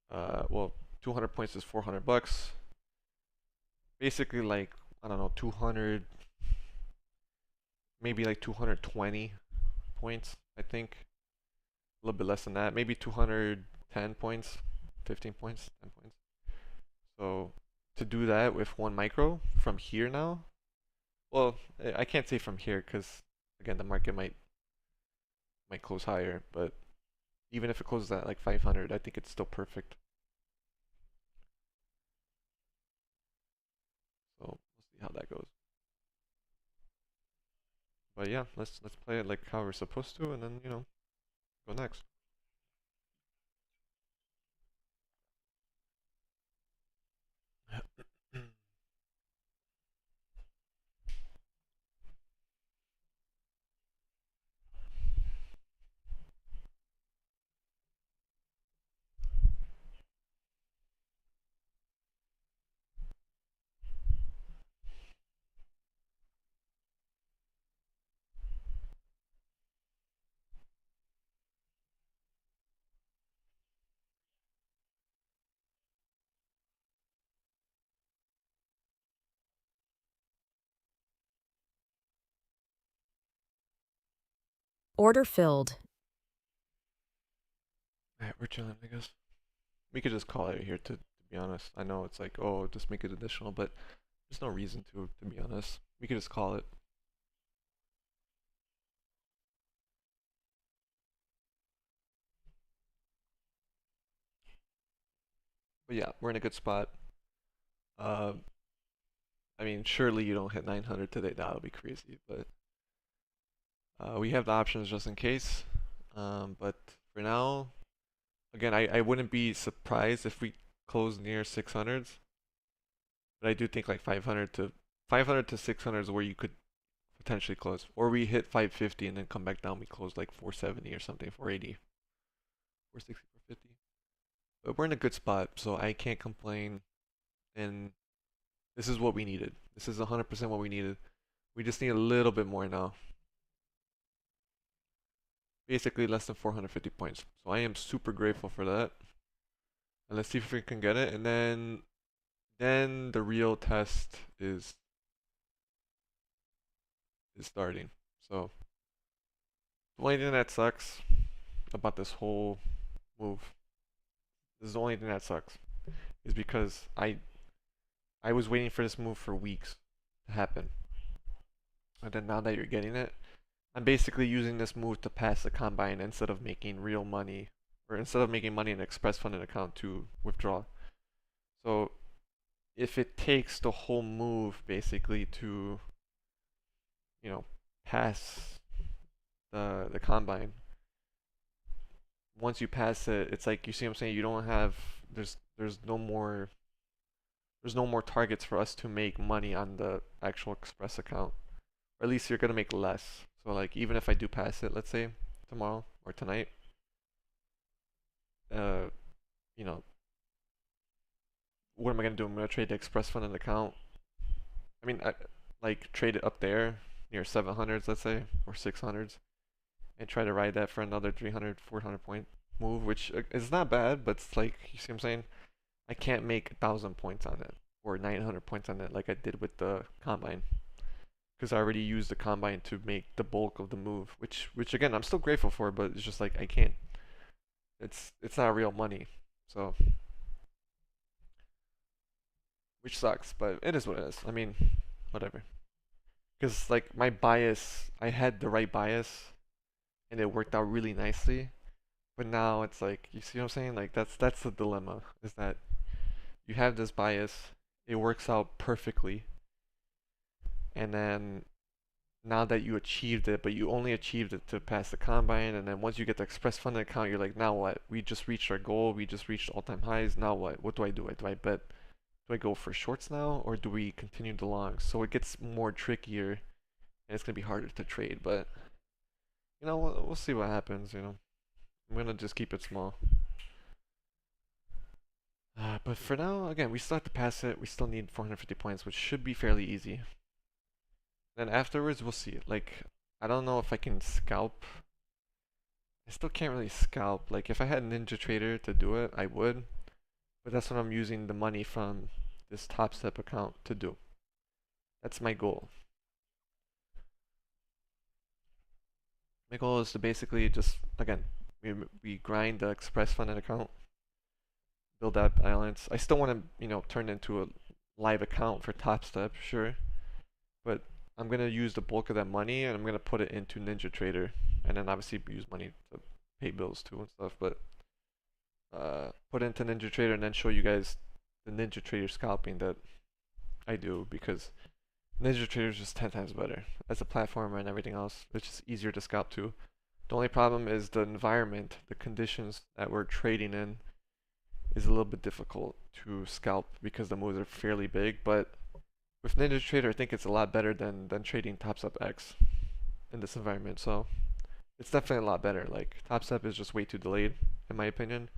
well, 200 points is 400 bucks. Basically, like, I don't know, 200, maybe like 220 points, I think. A little bit less than that, maybe 210 points, 15 points, 10 points. So to do that with one micro from here now, well, I can't say from here because again the market might close higher, but even if it closes at like 500, I think it's still perfect. So we'll see how that goes. But yeah, let's play it like how we're supposed to, and then go next. Order filled. Alright, we're chilling, I guess. We could just call it here to be honest. I know it's like, oh, just make it additional, but there's no reason to be honest. We could just call it. But yeah, we're in a good spot. Uh, I mean, surely you don't hit 900 today. That would be crazy. But we have the options just in case. But for now, again, I wouldn't be surprised if we close near 600s. But I do think like 500 to 600 is where you could potentially close. Or we hit 550 and then come back down. We close like 470 or something, 480, 460, 450. But we're in a good spot, so I can't complain. And this is what we needed. This is 100% what we needed. We just need a little bit more now. Basically less than 450 points. So I am super grateful for that. And let's see if we can get it. And then the real test is starting. So the only thing that sucks about this whole move, this is the only thing that sucks, is because I was waiting for this move for weeks to happen. And then now that you're getting it, I'm basically using this move to pass the combine instead of making real money, or instead of making money in an express funded account to withdraw. So if it takes the whole move basically to, you know, pass the combine, once you pass it, it's like, you see what I'm saying, you don't have, there's no more targets for us to make money on the actual express account. Or at least you're gonna make less. So like, even if I do pass it, let's say tomorrow or tonight, uh, you know, what am I gonna do? I'm gonna trade the express funded account. I mean, like trade it up there near 700s, let's say, or 600s, and try to ride that for another 300, 400 point move, which is not bad, but it's like, you see what I'm saying? I can't make 1,000 points on it or 900 points on it like I did with the combine, because I already used the combine to make the bulk of the move, which again I'm still grateful for, but it's just like I can't. It's not real money, so which sucks, but it is what it is. I mean, whatever. Because like my bias, I had the right bias, and it worked out really nicely. But now it's like, you see what I'm saying? Like that's the dilemma, is that you have this bias, it works out perfectly, and then now that you achieved it, but you only achieved it to pass the combine, and then once you get the express funding account, you're like, now what? We just reached our goal, we just reached all-time highs, now what? What do I do? Do I bet? Do I go for shorts now, or do we continue the longs? So it gets more trickier, and it's gonna be harder to trade, but we'll see what happens, I'm gonna just keep it small. But for now, again, we still have to pass it. We still need 450 points, which should be fairly easy. Then afterwards, we'll see. Like, I don't know if I can scalp. I still can't really scalp. Like, if I had Ninja Trader to do it, I would. But that's what I'm using the money from this Top Step account to do. That's my goal. My goal is to basically just, again, we grind the Express Funded account, build that balance. I still want to, turn it into a live account for Top Step, sure. But I'm gonna use the bulk of that money, and I'm gonna put it into Ninja Trader, and then obviously use money to pay bills too and stuff. But put it into Ninja Trader and then show you guys the Ninja Trader scalping that I do, because Ninja Trader is just 10 times better as a platform and everything else. It's just easier to scalp too. The only problem is the environment, the conditions that we're trading in is a little bit difficult to scalp because the moves are fairly big. But with Ninja Trader, I think it's a lot better than trading TopStep X in this environment. So it's definitely a lot better. Like, TopStep is just way too delayed, in my opinion.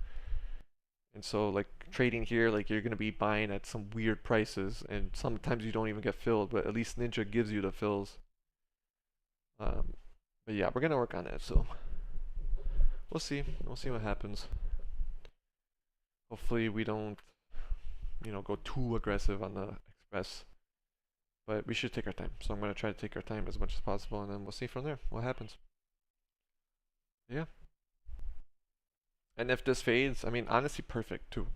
And so, like, trading here, like, you're gonna be buying at some weird prices, and sometimes you don't even get filled. But at least Ninja gives you the fills. But yeah, we're gonna work on it. So we'll see. We'll see what happens. Hopefully, we don't, go too aggressive on the express. But we should take our time. So I'm gonna try to take our time as much as possible, and then we'll see from there what happens. Yeah. And if this fades, I mean, honestly, perfect too.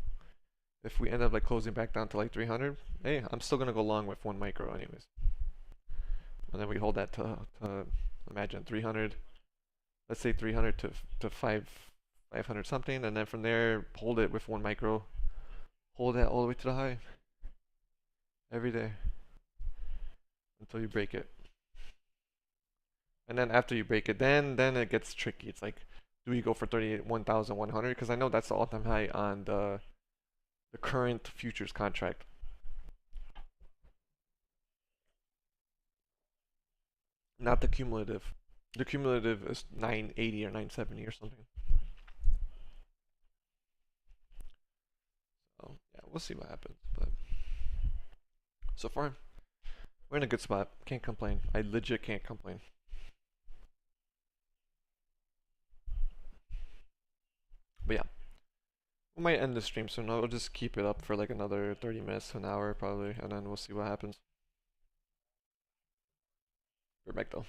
If we end up like closing back down to like 300, hey, I'm still gonna go long with one micro anyways. And then we hold that to imagine 300. Let's say 300 to 500 something, and then from there hold it with one micro. Hold that all the way to the high every day until you break it. And then after you break it, then it gets tricky. It's like, do we go for 31,100? Because I know that's the all-time high on the current futures contract. Not the cumulative. The cumulative is 980 or 970 or something. So yeah, we'll see what happens. But so far, we're in a good spot. Can't complain. I legit can't complain. But yeah, We might end the stream soon. I'll just keep it up for like another 30 minutes to an hour probably, and then we'll see what happens. We're back though.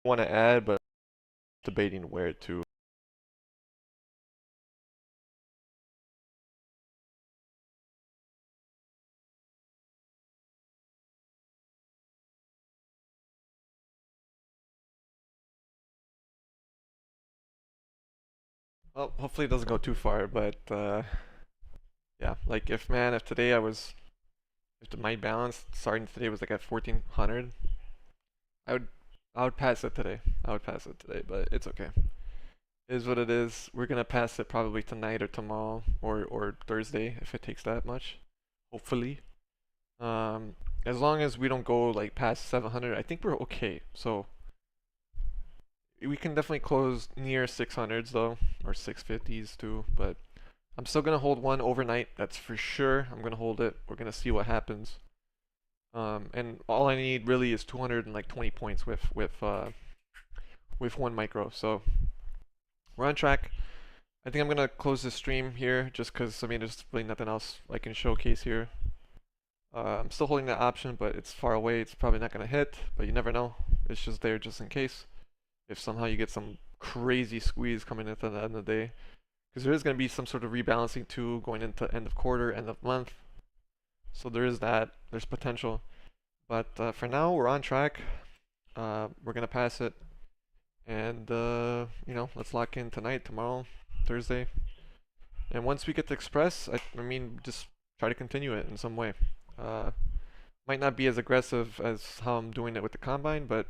want to add, but debating where to. Well, hopefully it doesn't go too far, but yeah, like if today if my balance starting today was like at 1400, I would I would pass it today. I would pass it today, but it's okay. It is what it is. We're gonna pass it probably tonight or tomorrow or Thursday if it takes that much. Hopefully. As long as we don't go like past 700, I think we're okay. So we can definitely close near 600s though, or 650s too. But I'm still gonna hold one overnight. That's for sure. I'm gonna hold it. We're gonna see what happens. And all I need really is 220 points with one micro. So we're on track. I think I'm gonna close this stream here just because I mean there's really nothing else I can showcase here. I'm still holding that option, but it's far away. It's probably not gonna hit, but you never know. It's just there just in case. If somehow you get some crazy squeeze coming into the end of the day, because there is gonna be some sort of rebalancing too going into end of quarter, end of month. So there is that. There's potential, but for now we're on track. We're gonna pass it, and let's lock in tonight, tomorrow, Thursday, and once we get to Express, I mean, just try to continue it in some way. Uh, might not be as aggressive as how I'm doing it with the combine, but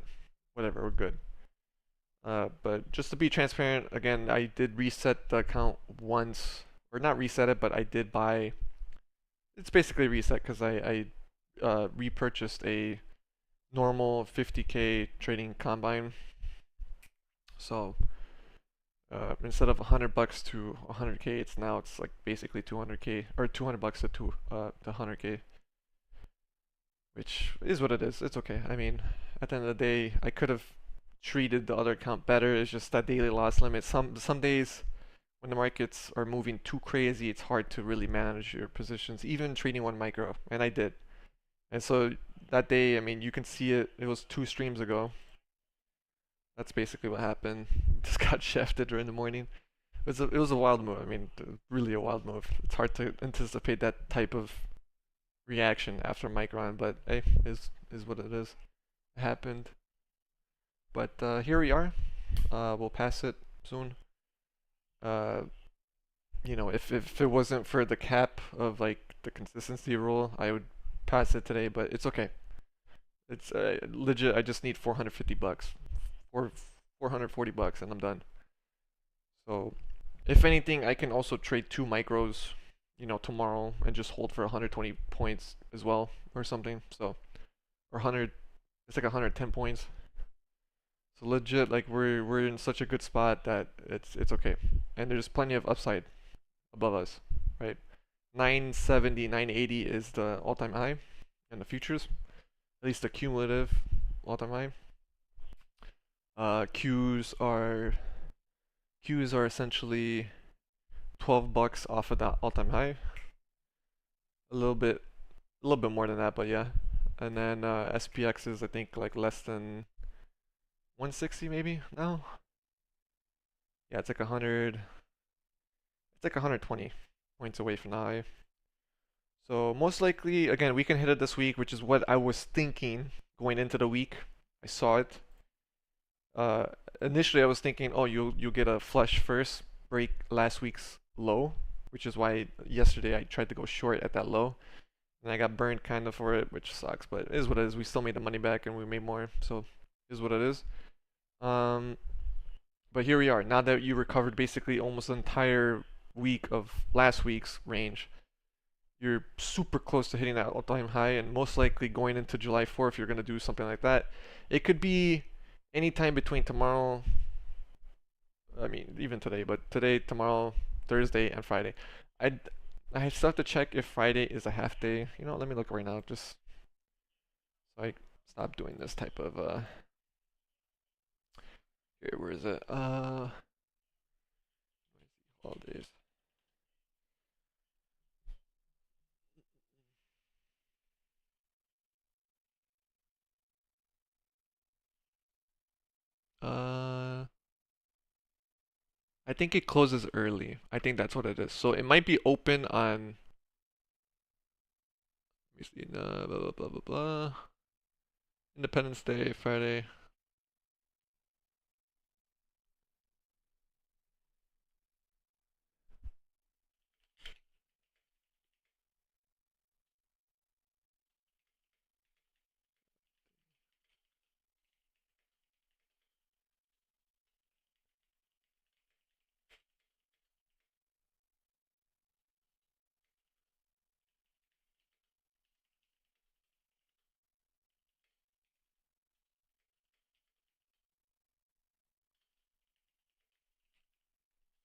whatever, we're good. But just to be transparent, again, I did reset the account once, or not reset it, but I did buy. It's basically reset because I repurchased a normal 50K trading combine. So instead of $100 to 100K, it's like basically 200K or $200 to 100K, which is what it is. It's okay. I mean, at the end of the day, I could have treated the other account better. It's just that daily loss limit. Some days when the markets are moving too crazy, it's hard to really manage your positions, even trading one micro, and I did. And so that day, I mean, you can see it. It was 2 streams ago. That's basically what happened. Just got shafted during the morning. It was a wild move. I mean, really a wild move. It's hard to anticipate that type of reaction after Micron, but hey, is what it is. It happened. But here we are. We'll pass it soon. Uh, if it wasn't for the cap of like the consistency rule, I would pass it today. But it's okay. It's legit. I just need $450 or $440, and I'm done. So, if anything, I can also trade 2 micros, tomorrow and just hold for 120 points as well or something. So, or 100, it's like 110 points. So legit, like we're in such a good spot that it's okay, and there's plenty of upside above us, right? 970, 980 is the all-time high in the futures, at least the cumulative all-time high. Qs are essentially $12 off of that all-time high. A little bit more than that, but yeah. And then SPX is I think like less than 160 maybe now. Yeah, it's like 100. It's like 120 points away from the high. So most likely, again, we can hit it this week, which is what I was thinking going into the week. I saw it. Uh, Initially, I was thinking, oh, you'll get a flush first, break last week's low, which is why yesterday I tried to go short at that low, and I got burned kind of for it, which sucks, but it is what it is. We still made the money back and we made more, so it is what it is. But here we are. Now that you recovered basically almost the entire week of last week's range, you're super close to hitting that all-time high, and most likely going into July 4th, if you're going to do something like that, it could be anytime between tomorrow, I mean, even today, but today, tomorrow, Thursday, and Friday. I I still have to check if Friday is a half day. Let me look right now, just so I stop doing this type of here, where is it? Holidays. I think it closes early. I think that's what it is. So it might be open on, let me see, blah, blah, blah, blah, blah. Independence Day, Friday.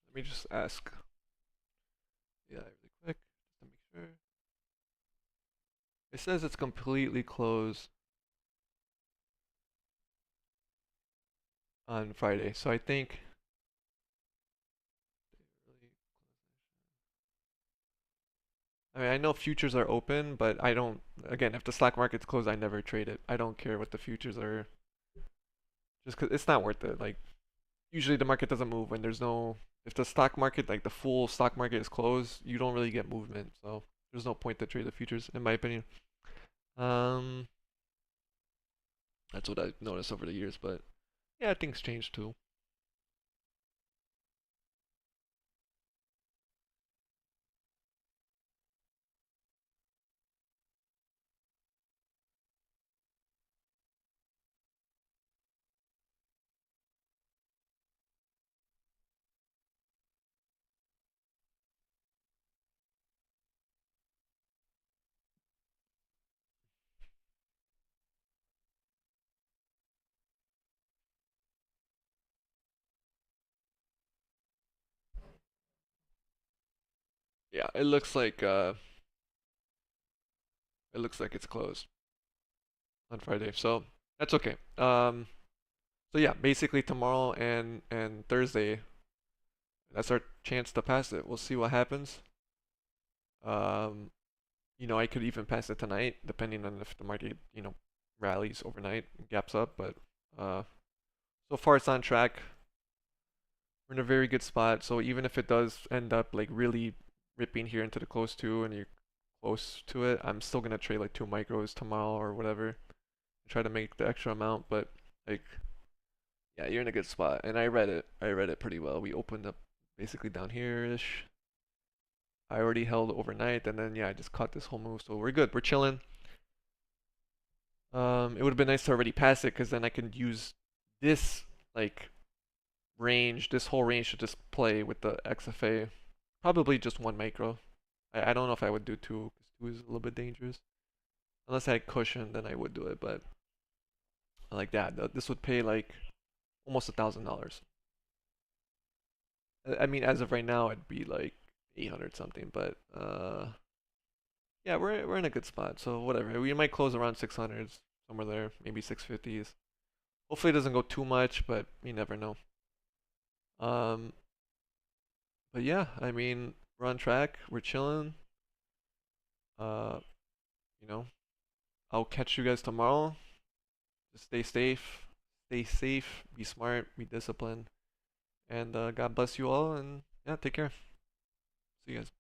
Let me just ask. Yeah, really quick, just to make sure. It says it's completely closed on Friday. So I think I mean, I know futures are open, but I don't, again, if the stock market's closed, I never trade it. I don't care what the futures are, just 'cause it's not worth it. Like, usually the market doesn't move when there's no, if the stock market, like the full stock market is closed, you don't really get movement. So there's no point to trade the futures, in my opinion. Um, that's what I've noticed over the years, but yeah, things change too. Yeah, it looks like it's closed on Friday, so that's okay. So yeah, basically tomorrow and Thursday, that's our chance to pass it. We'll see what happens. Um, I could even pass it tonight, depending on if the market, rallies overnight, gaps up. But uh, so far it's on track. We're in a very good spot. So even if it does end up like really ripping here into the close two and you're close to it, I'm still gonna trade like 2 micros tomorrow or whatever. Try to make the extra amount, but like, yeah, you're in a good spot. And I read it. I read it pretty well. We opened up basically down here-ish. I already held overnight, and then yeah, I just caught this whole move, so we're good. We're chilling. It would have been nice to already pass it, because then I can use this like range, this whole range to just play with the XFA. Probably just 1 micro. I don't know if I would do two, because two is a little bit dangerous. Unless I had cushion, then I would do it. But like that, this would pay like almost $1,000. I mean, as of right now, it'd be like 800 something, but yeah, we're in a good spot. So whatever, we might close around 600s, somewhere there, maybe 650s. Hopefully, it doesn't go too much, but you never know. Um, but yeah, I mean, we're on track. We're chilling. Uh, you know, I'll catch you guys tomorrow. Just stay safe, be smart, be disciplined, and God bless you all. And yeah, take care. See you guys.